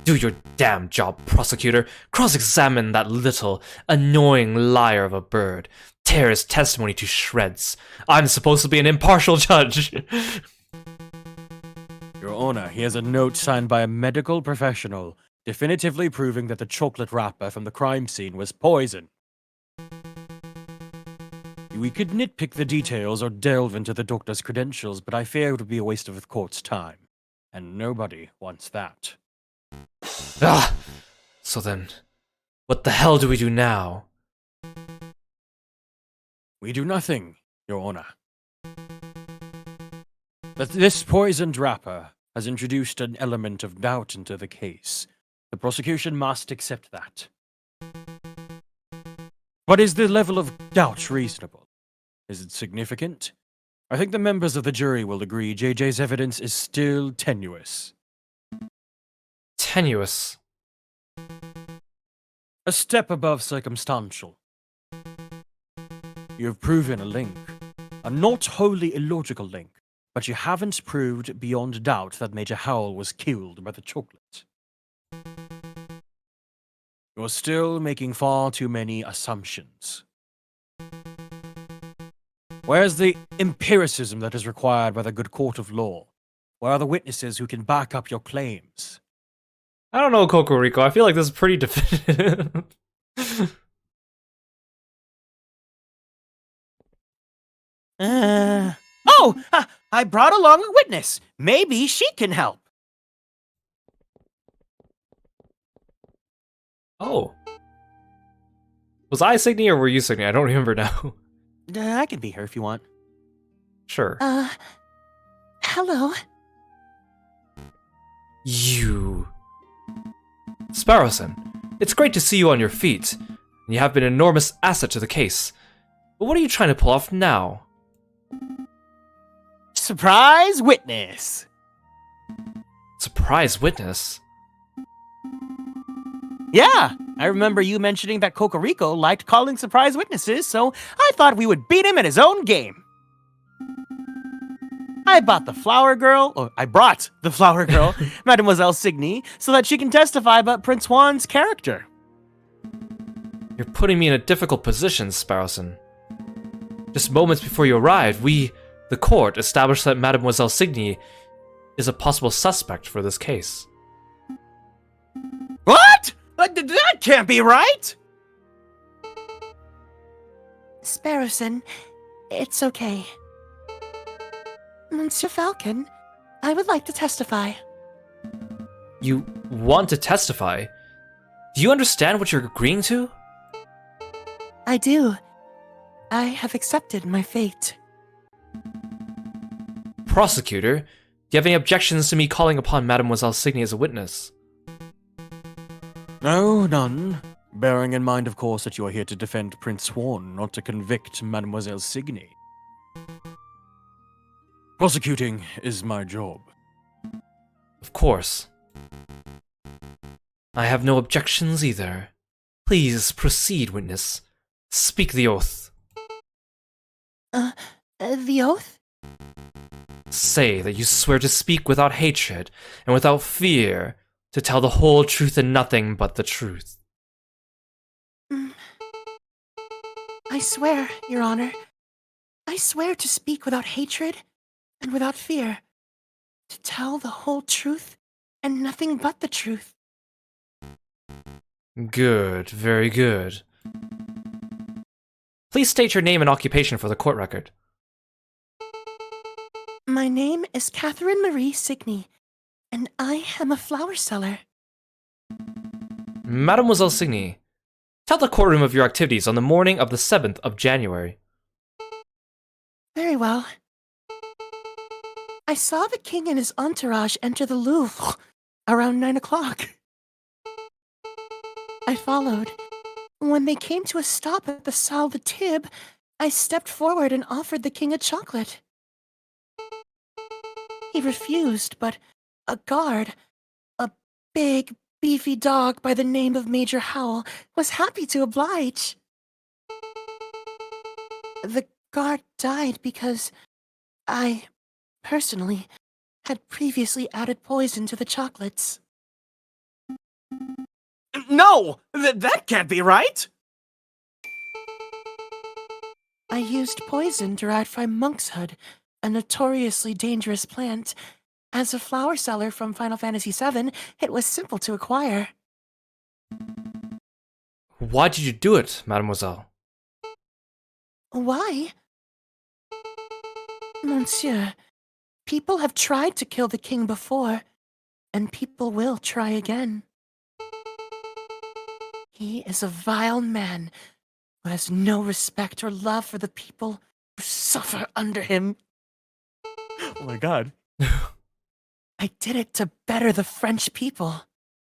Do your damn job, prosecutor. Cross-examine that little, annoying liar of a bird. Tear his testimony to shreds. I'm supposed to be an impartial judge. Your Honor, he has a note signed by a medical professional, definitively proving that the chocolate wrapper from the crime scene was poison. We could nitpick the details or delve into the doctor's credentials, but I fear it would be a waste of the court's time. And nobody wants that. Ah! So then, what the hell do we do now? We do nothing, Your Honor. But this poisoned wrapper has introduced an element of doubt into the case. The prosecution must accept that. But is the level of doubt reasonable? Is it significant? I think the members of the jury will agree JJ's evidence is still tenuous. Tenuous. A step above circumstantial. You have proven a link. A not wholly illogical link, but you haven't proved beyond doubt that Major Howell was killed by the chocolate. You're still making far too many assumptions. Where's the empiricism that is required by the good court of law? Where are the witnesses who can back up your claims? I don't know, Cocorico. I feel like this is pretty definitive. I brought along a witness. Maybe she can help. Oh. Was I Signy or were you Signy? I don't remember now. I can be her if you want. Sure. Hello. You. Sparrowson, it's great to see you on your feet, and you have been an enormous asset to the case. But what are you trying to pull off now? Surprise witness. Surprise witness? Yeah, I remember you mentioning that Cocorico liked calling surprise witnesses, so I thought we would beat him at his own game. I brought the flower girl, Mademoiselle Signy, so that she can testify about Prince Juan's character. You're putting me in a difficult position, Sparrowson. Just moments before you arrived, we, the court, established that Mademoiselle Signy is a possible suspect for this case. What? That can't be right! Sparrowson, it's okay. Monsieur Falcon, I would like to testify. You want to testify? Do you understand what you're agreeing to? I do. I have accepted my fate. Prosecutor, do you have any objections to me calling upon Mademoiselle Signy as a witness? No, none. Bearing in mind, of course, that you are here to defend Prince Juan, not to convict Mademoiselle Signy. Prosecuting is my job. Of course. I have no objections either. Please proceed, witness. Speak the oath. The oath? Say that you swear to speak without hatred and without fear, to tell the whole truth and nothing but the truth. I swear, Your Honor. I swear to speak without hatred and without fear, to tell the whole truth and nothing but the truth. Good, very good. Please state your name and occupation for the court record. My name is Catherine Marie Signy, and I am a flower seller. Mademoiselle Signy, tell the courtroom of your activities on the morning of the 7th of January. Very well. I saw the king and his entourage enter the Louvre around 9 o'clock. I followed. When they came to a stop at the Salle de Tib, I stepped forward and offered the king a chocolate. He refused, but a guard, a big, beefy dog by the name of Major Howell, was happy to oblige. The guard died because I, personally, had previously added poison to the chocolates. No! That can't be right! I used poison derived from monkshood, a notoriously dangerous plant. As a flower seller from Final Fantasy VII, it was simple to acquire. Why did you do it, mademoiselle? Why? Monsieur, people have tried to kill the king before, and people will try again. He is a vile man who has no respect or love for the people who suffer under him. Oh my god. I did it to better the French people.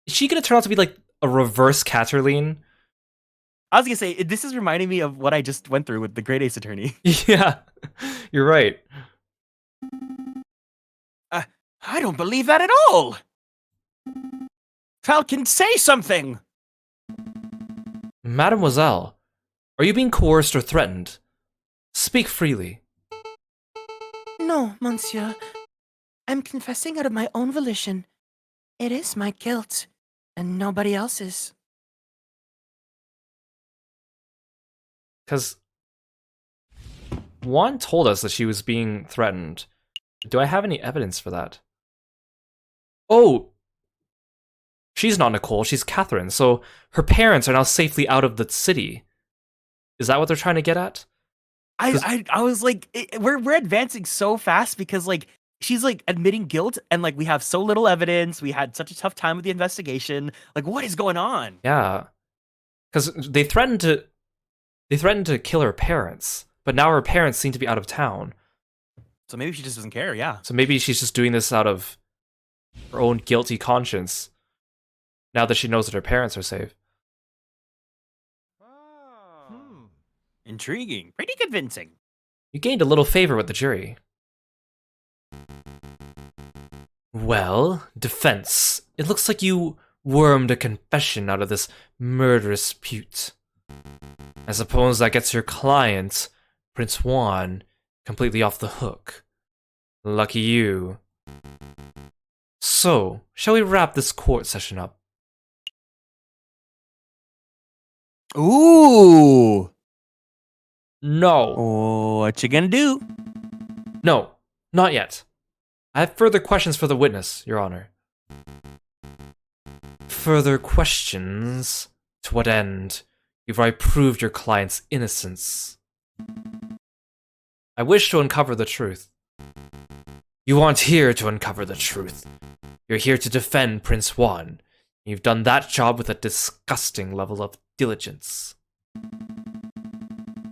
Is she gonna turn out to be like a reverse Katerline? I was gonna say, this is reminding me of what I just went through with the Great Ace Attorney. Yeah, you're right. I don't believe that at all! Falcon, say something! Mademoiselle, are you being coerced or threatened? Speak freely. No, monsieur. I'm confessing out of my own volition. It is my guilt, and nobody else's. Because Juan told us that she was being threatened. Do I have any evidence for that? Oh! She's not Nicole, she's Catherine, so her parents are now safely out of the city. Is that what they're trying to get at? I was like, we're advancing so fast because, like, she's, like, admitting guilt, and, like, we have so little evidence, we had such a tough time with the investigation. Like, what is going on? Yeah. Because they threatened to kill her parents, but now her parents seem to be out of town. So maybe she just doesn't care, yeah. So maybe she's just doing this out of her own guilty conscience. now that she knows that her parents are safe. Intriguing. Pretty convincing. You gained a little favor with the jury. Well, defense, it looks like you wormed a confession out of this murderous pute. I suppose that gets your client, Prince Juan, completely off the hook. Lucky you. So, shall we wrap this court session up? Ooh. No. What you gonna do? No, not yet. I have further questions for the witness, Your Honor. Further questions? To what end? You've already proved your client's innocence. I wish to uncover the truth. You aren't here to uncover the truth. You're here to defend Prince Juan. You've done that job with a disgusting level of diligence.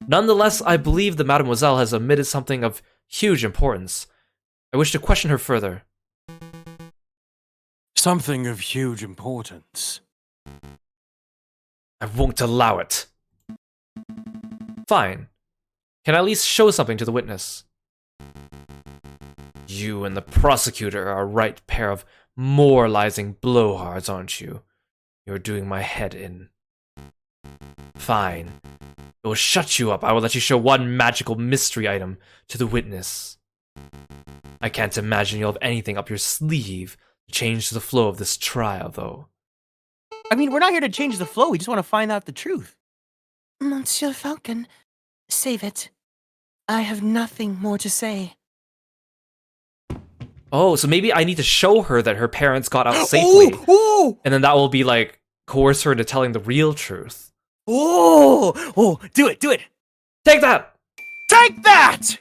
Nonetheless, I believe that Mademoiselle has omitted something of huge importance. I wish to question her further. Something of huge importance. I won't allow it. Fine. Can I at least show something to the witness? You and the prosecutor are a right pair of moralizing blowhards, aren't you? You're doing my head in. Fine. It will shut you up. I will let you show one magical mystery item to the witness. I can't imagine you'll have anything up your sleeve to change the flow of this trial, though. I mean, we're not here to change the flow. We just want to find out the truth. Monsieur Falcon, save it. I have nothing more to say. Oh, so maybe I need to show her that her parents got out safely. Oh, And then that will be like, coerce her into telling the real truth. do it, do it. Take that! Take that!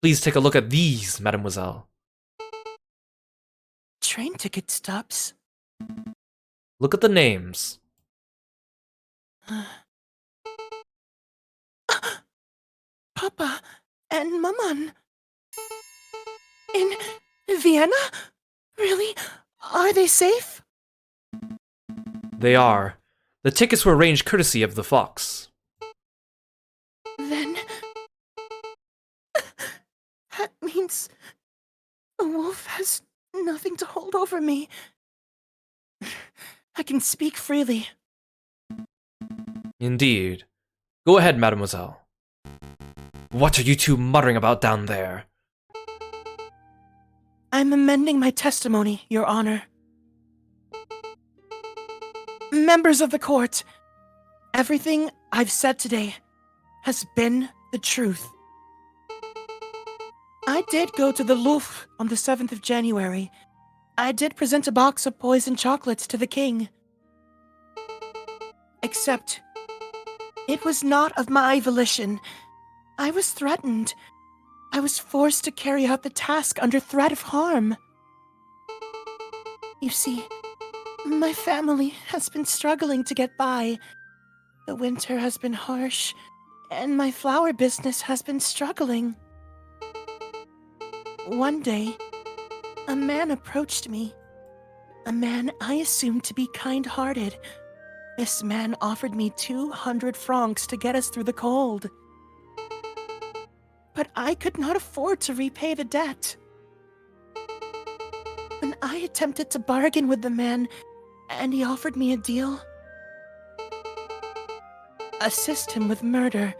Please take a look at these, mademoiselle. Train ticket stubs. Look at the names. Papa and Maman. In Vienna? Really? Are they safe? They are. The tickets were arranged courtesy of the Fox. Then... that means... the wolf has nothing to hold over me. I can speak freely. Indeed. Go ahead, mademoiselle. What are you two muttering about down there? I'm amending my testimony, Your Honor. Members of the court, everything I've said today has been the truth. I did go to the Louvre on the 7th of January. I did present a box of poisoned chocolates to the king. Except, it was not of my volition. I was threatened. I was forced to carry out the task under threat of harm. You see, my family has been struggling to get by. The winter has been harsh, and my flower business has been struggling. One day, a man approached me. A man I assumed to be kind-hearted. This man offered me 200 francs to get us through the cold. But I could not afford to repay the debt. When I attempted to bargain with the man, and he offered me a deal, assist him with murder,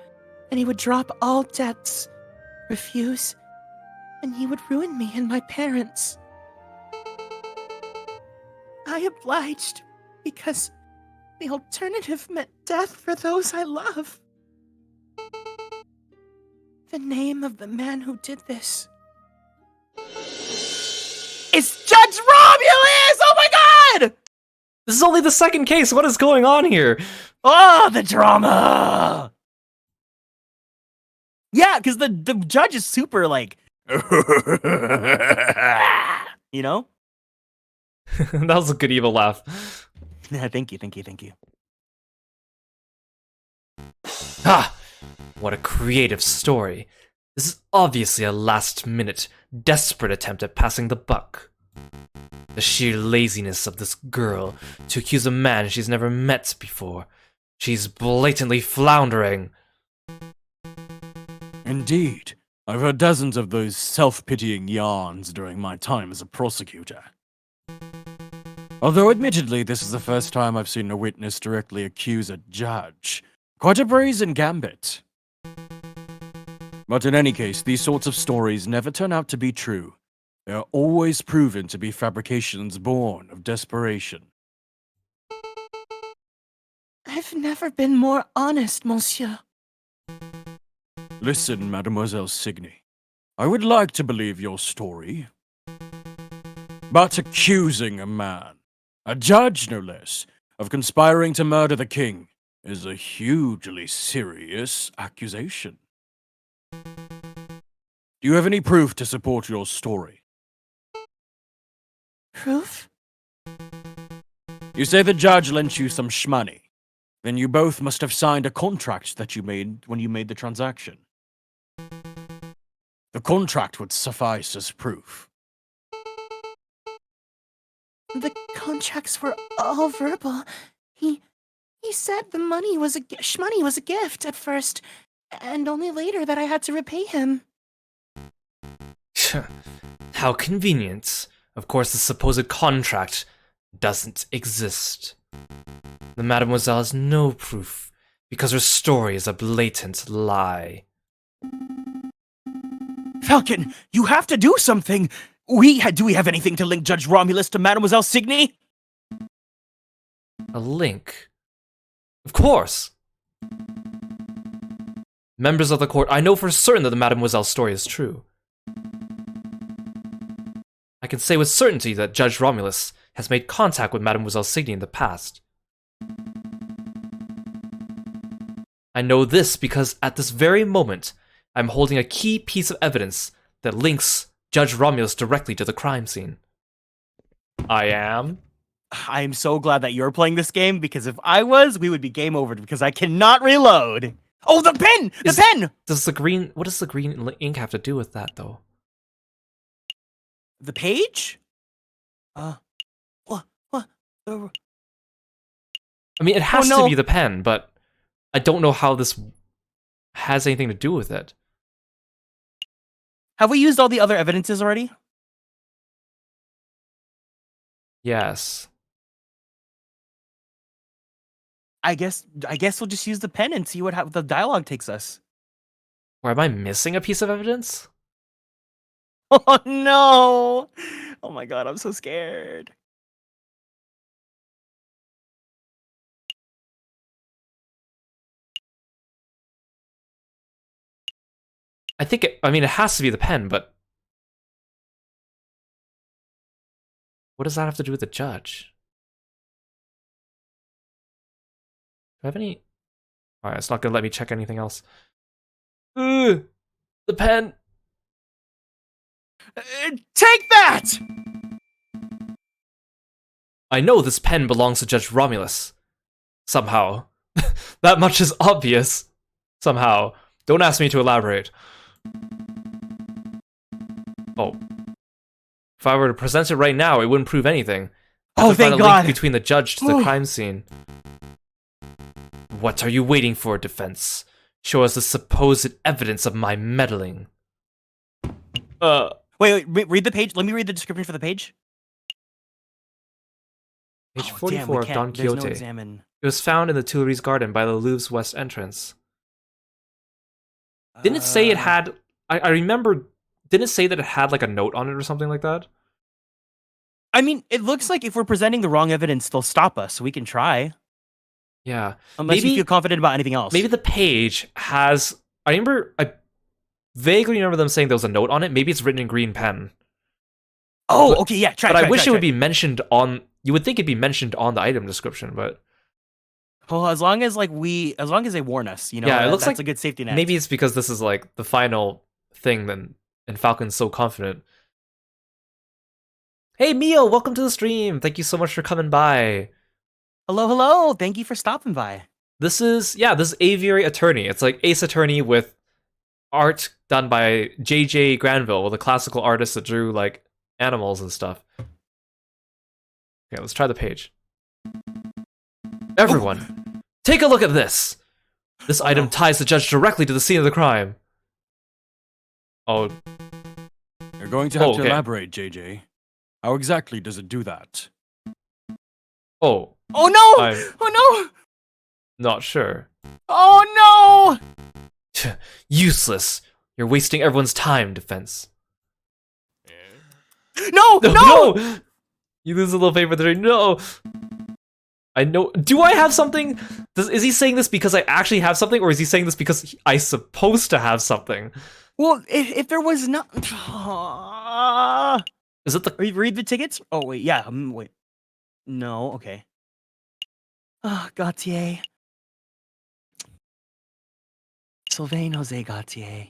and he would drop all debts. Refuse, and he would ruin me and my parents. I obliged, because the alternative meant death for those I love. The name of the man who did this is Judge Romulus! Oh my god! This is only the second case. What is going on here? Oh, the drama! Yeah, because the judge is super like, you know? That was a good evil laugh. Yeah, thank you, thank you, thank you. Ha! What a creative story. This is obviously a last-minute, desperate attempt at passing the buck. The sheer laziness of this girl to accuse a man she's never met before. She's blatantly floundering. Indeed. I've heard dozens of those self-pitying yarns during my time as a prosecutor. Although admittedly, this is the first time I've seen a witness directly accuse a judge. Quite a brazen gambit. But in any case, these sorts of stories never turn out to be true. They are always proven to be fabrications born of desperation. I've never been more honest, monsieur. Listen, Mademoiselle Signy. I would like to believe your story. But accusing a man, a judge no less, of conspiring to murder the king is a hugely serious accusation. Do you have any proof to support your story? Proof? You say the judge lent you some shmoney. Then you both must have signed a contract that you made when you made the transaction. The contract would suffice as proof. The contracts were all verbal. He said the money was shmoney was a gift at first, and only later that I had to repay him. How convenient. Of course, the supposed contract doesn't exist. The Mademoiselle has no proof, because her story is a blatant lie. Falcon, you have to do something. Do we have anything to link Judge Romulus to Mademoiselle Signy? A link? Of course! Members of the court, I know for certain that the Mademoiselle's story is true. I can say with certainty that Judge Romulus has made contact with Mademoiselle Signy in the past. I know this because at this very moment, I'm holding a key piece of evidence that links Judge Romulus directly to the crime scene. I am? I am so glad that you're playing this game, because if I was, we would be game over, because I cannot reload. Oh, the pen! The pen! What does the green ink have to do with that, though? The page? What? I mean, it has no. to be the pen, but I don't know how this has anything to do with it. Have we used all the other evidences already? Yes. I guess we'll just use the pen and see what the dialogue takes us. Or am I missing a piece of evidence? Oh no! Oh my god, I'm so scared. It has to be the pen, but what does that have to do with the judge? Do I have any? Alright, it's not gonna let me check anything else. Ugh, the pen! Take that! I know this pen belongs to Judge Romulus. Somehow. That much is obvious. Somehow. Don't ask me to elaborate. Oh. If I were to present it right now, it wouldn't prove anything. I have to find Thank a God! link between the judge to the crime scene. What are you waiting for, defense? Show us the supposed evidence of my meddling. Wait, read the page. Let me read the description for the page. Page Oh, 44 of Don There's no Quixote. examine. It was found in the Tuileries Garden by the Louvre's west entrance. Didn't it say it had... I remember... Didn't it say that it had like a note on it or something like that? I mean, it looks like if we're presenting the wrong evidence, they'll stop us, so we can try. Yeah. Unless you feel confident about anything else. Maybe the page has... I vaguely remember them saying there was a note on it. Maybe it's written in green pen. Oh, But- okay, yeah, try. But I wish it would be mentioned on... You would think it'd be mentioned on the item description, but... Well, as long as they warn us, you know, Yeah, it looks that's like a good safety net. maybe it's because this is like the final thing then, and Falcon's so confident. Hey Mio, welcome to the stream! Thank you so much for coming by. Hello. Thank you for stopping by. This is Aviary Attorney. It's like Ace Attorney with art done by J.J. Granville, the classical artist that drew like animals and stuff. Okay, let's try the page. Everyone, take a look at this. This item ties the judge directly to the scene of the crime. Oh, You're going to have Oh, to okay. elaborate, JJ. How exactly does it do that? oh, Oh no! I'm Oh not sure. no! Oh Useless. You're wasting everyone's time, Defense. no! No! No! No! You lose a little favor there. No! I know. Do I have something? Is he saying this because I actually have something, or is he saying this because I'm supposed to have something? Well, if there was not, Is it the... read the tickets. Oh wait, yeah. Wait. No. Okay. Gautier. Sylvain Jose Gautier.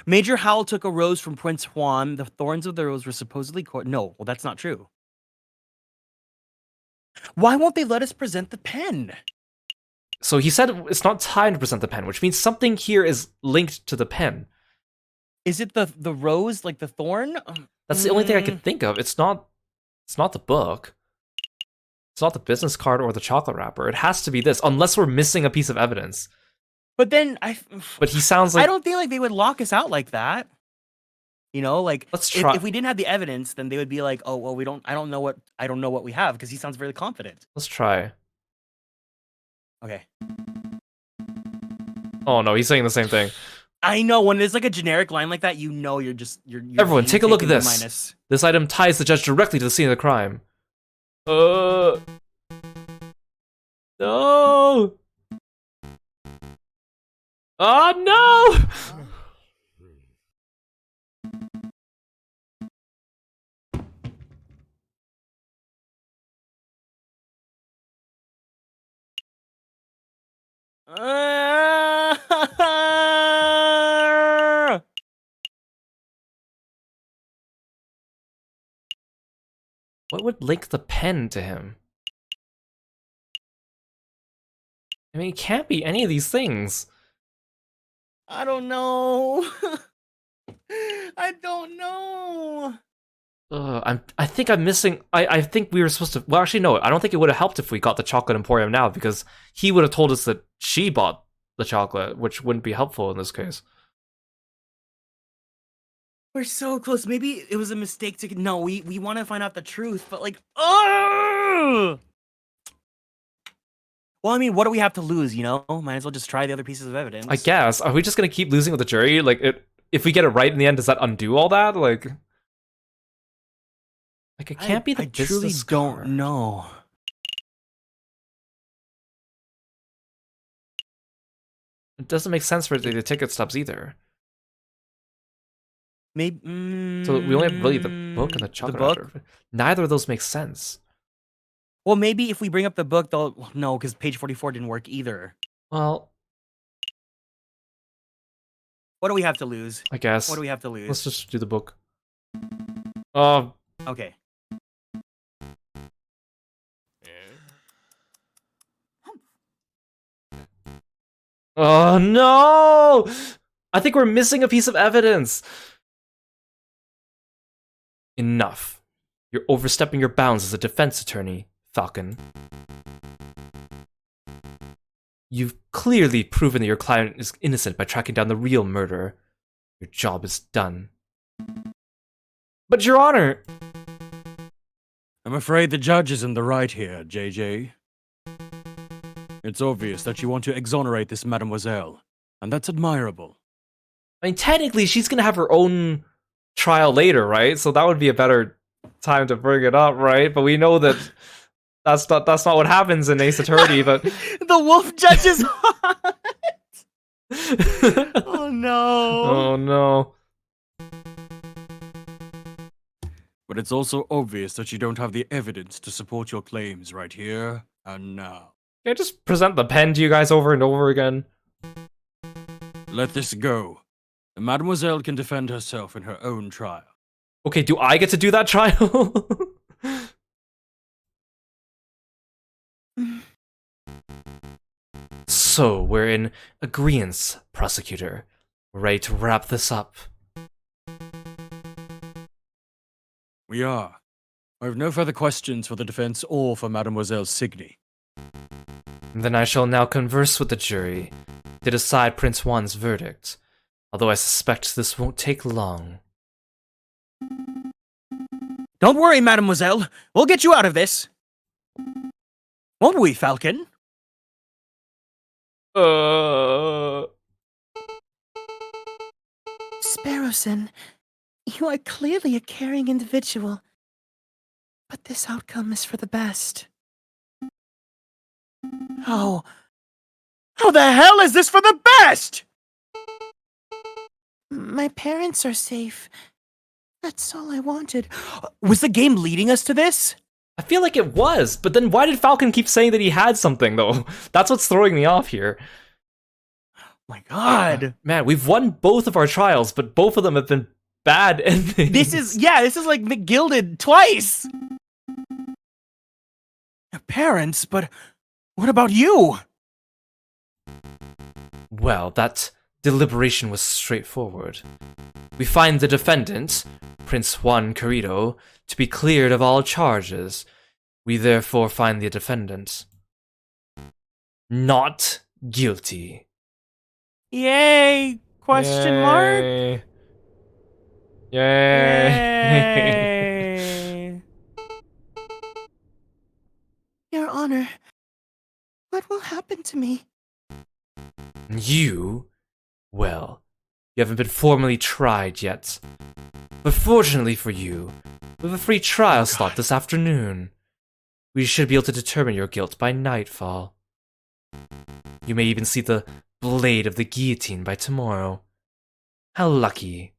Major Howell took a rose from Prince Juan. The thorns of the rose were supposedly no. Well, that's not true. Why won't they let us present the pen? So he said it's not time to present the pen, which means something here is linked to the pen. Is it the rose, like the thorn? That's the only thing I can think of. It's not the book. It's not the business card or the chocolate wrapper. It has to be this, unless we're missing a piece of evidence. But then But he sounds like... I don't think like they would lock us out like that. You know, like Let's try. if we didn't have the evidence, then they would be like, "Oh, well, I don't know what we have," because he sounds very confident. Let's try. Okay. Oh no, he's saying the same thing. I know when there's like a generic line like that, you know you're Everyone, take a look at taking the this. minus. This item ties the judge directly to the scene of the crime. No! Oh no! What would link the pen to him? I mean, it can't be any of these things. I don't know. I don't know. I think I'm missing... I think we were supposed to... Well, actually, no. I don't think it would have helped if we got the Chocolate Emporium now, because he would have told us that she bought the chocolate, which wouldn't be helpful in this case. We're so close. Maybe it was a mistake to... No, we want to find out the truth, but like... Ugh! Well, I mean, what do we have to lose, you know? Might as well just try the other pieces of evidence. I guess. Are we just gonna keep losing with the jury? Like, if we get it right in the end, does that undo all that? Like it can't be the I truly business don't card. know. It doesn't make sense for the ticket stubs either. Maybe... So we only have really the book and the chocolate book? wrapper. Neither of those make sense. Well, maybe if we bring up the book, they'll... No, because page 44 didn't work either. Well, What do we have to lose? I guess. What do we have to lose? Let's just do the book. Oh, Okay. oh no! I think we're missing a piece of evidence. Enough. You're overstepping your bounds as a defense attorney, Falcon. You've clearly proven that your client is innocent by tracking down the real murderer. Your job is done. But, Your Honor! I'm afraid the judge is in the right here, JJ. It's obvious that you want to exonerate this mademoiselle, and that's admirable. I mean, technically, she's gonna have her own trial later, right? So that would be a better time to bring it up, right? But we know that that's not what happens in Ace Attorney, but... The wolf judge is hot! Oh no. Oh no. But it's also obvious that you don't have the evidence to support your claims right here and now. Can I just present the pen to you guys over and over again? Let this go. The mademoiselle can defend herself in her own trial. Okay, do I get to do that trial? So, we're in agreeance, prosecutor. We're ready to wrap this up. We are. I have no further questions for the defense or for Mademoiselle Signy. Then I shall now converse with the jury to decide Prince Juan's verdict, although I suspect this won't take long. Don't worry, mademoiselle. We'll get you out of this. Won't we, Falcon? Sparrowson, you are clearly a caring individual. But this outcome is for the best. How the hell is this for the best? My parents are safe. That's all I wanted. Was the game leading us to this? I feel like it was, but then why did Falcon keep saying that he had something, though? That's what's throwing me off here. My God. Man, we've won both of our trials, but both of them have been bad endings. This is like McGilded twice. Your parents, but what about you? Well, that deliberation was straightforward. We find the defendant, Prince Juan Kiro, to be cleared of all charges. We therefore find the defendant not guilty. Yay! Question mark? Yay. Yay! Your Honor, what will happen to me? You? Well, you haven't been formally tried yet. But fortunately for you, we have a free trial slot this afternoon. We should be able to determine your guilt by nightfall. You may even see the blade of the guillotine by tomorrow. How lucky.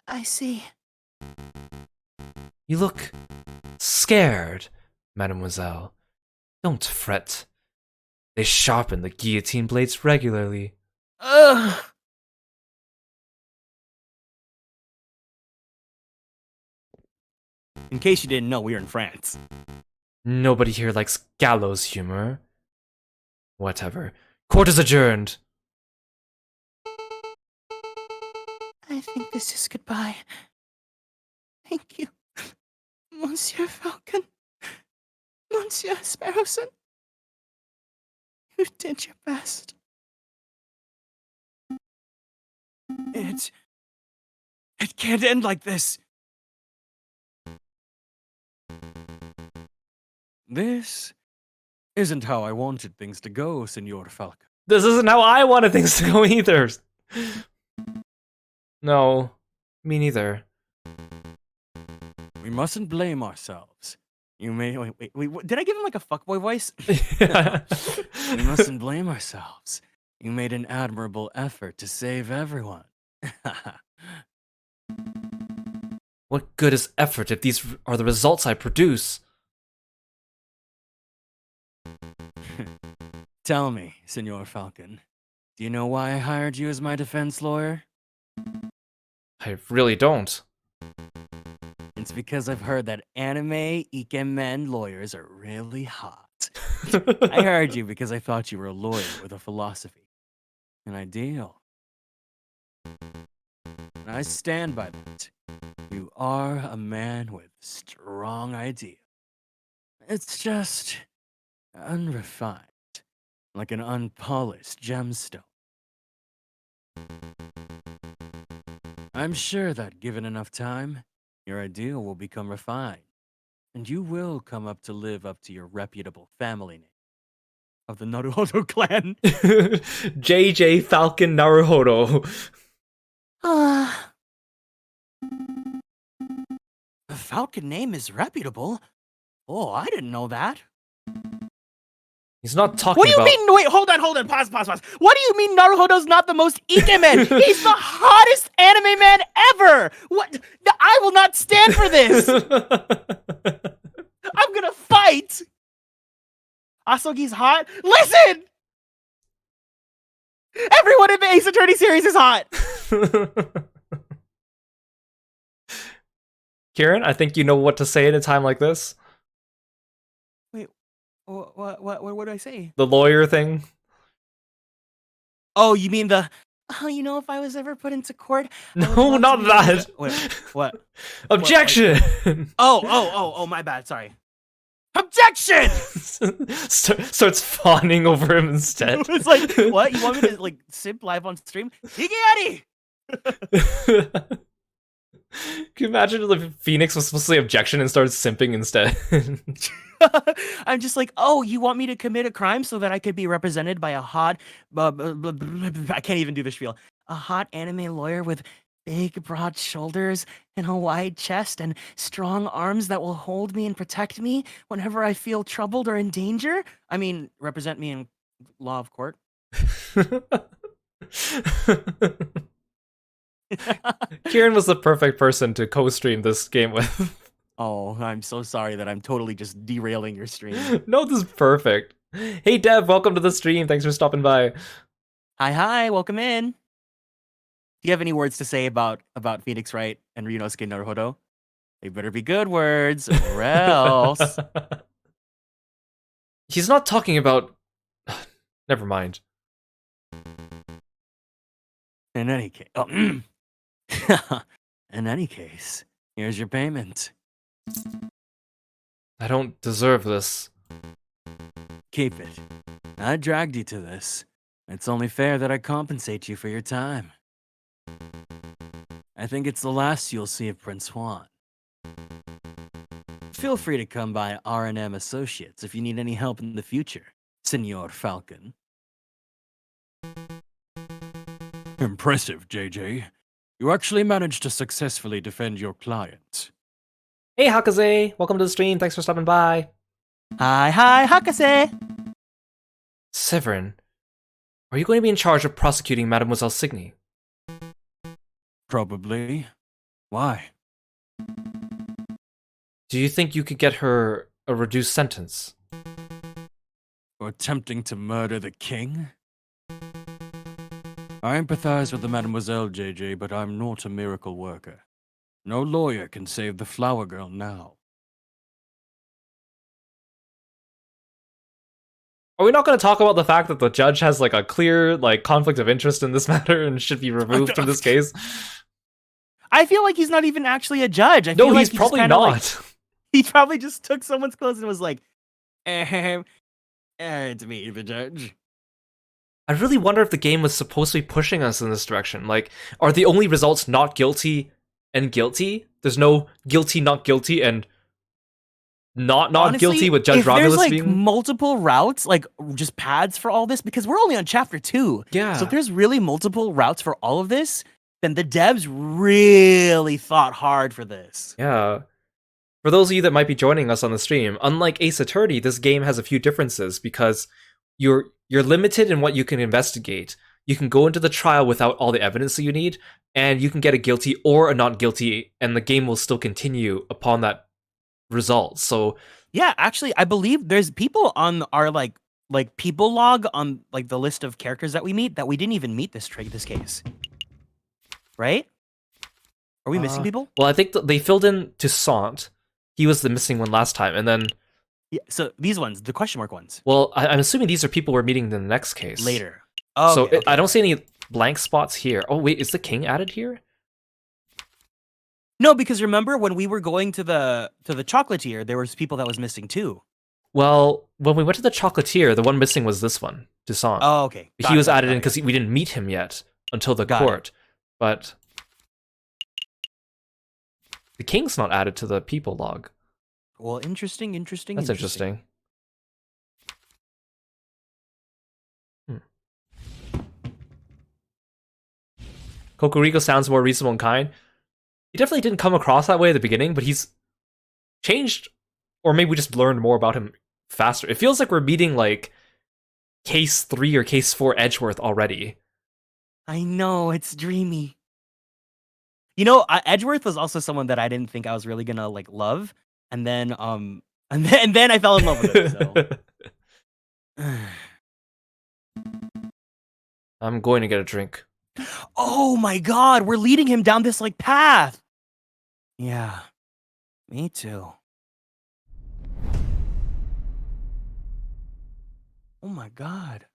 I see. You look scared, mademoiselle. Don't fret. They sharpen the guillotine blades regularly. Ugh. In case you didn't know, we were in France. Nobody here likes gallows humor. Whatever. Court is adjourned. I think this is goodbye. Thank you, Monsieur Falcon. Monsieur Sparrowson. You did your best. It can't end like this. This isn't how I wanted things to go, Senor Falcon. This isn't how I wanted things to go either. No, me neither. We mustn't blame ourselves. You may Wait, did I give him like a fuckboy voice? We mustn't blame ourselves. You made an admirable effort to save everyone. What good is effort if these are the results I produce? Tell me, Senor Falcon, do you know why I hired you as my defense lawyer? I really don't. It's because I've heard that anime ikemen lawyers are really hot. I hired you because I thought you were a lawyer with a philosophy, an ideal. And I stand by that. You are a man with strong ideas. It's just unrefined, like an unpolished gemstone. I'm sure that given enough time, your ideal will become refined, and you will come up to live up to your reputable family name of the Naruhodo clan. JJ Falcon Naruhodo. Ah, The Falcon name is reputable. Oh, I didn't know that. He's not talking What do you about... mean? Wait, hold on. Pause. What do you mean Naruhodo's not the most ikemen? He's the hottest anime man ever! What? I will not stand for this! I'm gonna fight! Asogi's hot? Listen! Everyone in the Ace Attorney series is hot! Kieran, I think you know what to say at a time like this. What did I say? The lawyer thing. Oh, you mean the? Oh, if I was ever put into court, I would No, love to not be able that. to- Wait, what? Objection. Oh, my bad. Sorry. Objection! Starts fawning over him instead. It's like, what? You want me to like simp live on stream? Higiyari! Can you imagine if Phoenix was supposed to say objection and started simping instead? I'm just like, oh, you want me to commit a crime so that I could be represented by a hot, I can't even do the spiel, a hot anime lawyer with big, broad shoulders and a wide chest and strong arms that will hold me and protect me whenever I feel troubled or in danger? I mean, represent me in law of court. Kieran was the perfect person to co-stream this game with. Oh, I'm so sorry that I'm totally just derailing your stream. No, this is perfect. Hey Dev, welcome to the stream. Thanks for stopping by. Hi, welcome in. Do you have any words to say about Phoenix Wright and Ryunosuke Naruhodo? They better be good words, or else. He's not talking about... Never mind. In any case, in any case, here's your payment. I don't deserve this. Keep it. I dragged you to this. It's only fair that I compensate you for your time. I think it's the last you'll see of Prince Juan. Feel free to come by R&M Associates if you need any help in the future, Senor Falcon. Impressive, JJ. You actually managed to successfully defend your client. Hey Hakaze, welcome to the stream. Thanks for stopping by. Hi, Hakase! Severin, are you going to be in charge of prosecuting Mademoiselle Signy? Probably. Why? Do you think you could get her a reduced sentence? For attempting to murder the king? I empathize with the Mademoiselle, JJ, but I'm not a miracle worker. No lawyer can save the flower girl now. Are we not going to talk about the fact that the judge has like a clear like conflict of interest in this matter and should be removed from this case? I feel like he's not even actually a judge. I No, feel like he's just probably kinda, like, not. he probably just took someone's clothes and was like, it's me, the judge. I really wonder if the game was supposed to be pushing us in this direction. Like, are the only results not guilty and guilty? There's no guilty, not guilty, and not Honestly, guilty with Judge if Romulus there's like being... multiple routes, like just paths for all this, because we're only on chapter 2. Yeah. So if there's really multiple routes for all of this, then the devs really thought hard for this. Yeah. For those of you that might be joining us on the stream, unlike Ace Attorney, this game has a few differences because you're limited in what you can investigate. You can go into the trial without all the evidence that you need, and you can get a guilty or a not guilty, and the game will still continue upon that result. So Yeah, actually, I believe there's people on our like people log on like the list of characters that we meet that we didn't even meet this case. Right? Are we missing people? Well, I think they filled in Toussaint. He was the missing one last time, and then... Yeah, so these ones, the question mark ones. Well, I'm assuming these are people we're meeting in the next case. Later. Oh, So okay, I don't see any blank spots here. Oh, wait, is the king added here? No, because remember when we were going to the chocolatier, there was people that was missing too. Well, when we went to the chocolatier, the one missing was this one, Toussaint. Oh, okay. He was added in because we didn't meet him yet until the Got it. court. But the king's not added to the people log. Well, interesting. That's interesting. Kokoriko sounds more reasonable and kind. He definitely didn't come across that way at the beginning, but he's changed, or maybe we just learned more about him faster. It feels like we're meeting like case 3 or case 4 Edgeworth already. I know, it's dreamy. You know, Edgeworth was also someone that I didn't think I was really gonna like love, and then I fell in love with him. So. I'm going to get a drink. Oh my god, we're leading him down this like path. Yeah, me too. Oh my god.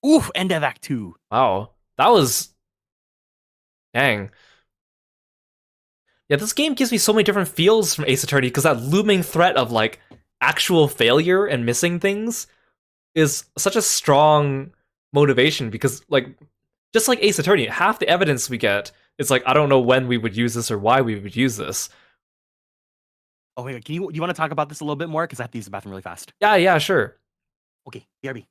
Oof, end of Act 2. Wow. That was... Dang. Yeah, this game gives me so many different feels from Ace Attorney, because that looming threat of, like, actual failure and missing things is such a strong motivation, because, like, just like Ace Attorney, half the evidence we get is like, I don't know when we would use this or why we would use this. Oh, wait, you want to talk about this a little bit more? Because I have to use the bathroom really fast. Yeah, sure. Okay, BRB.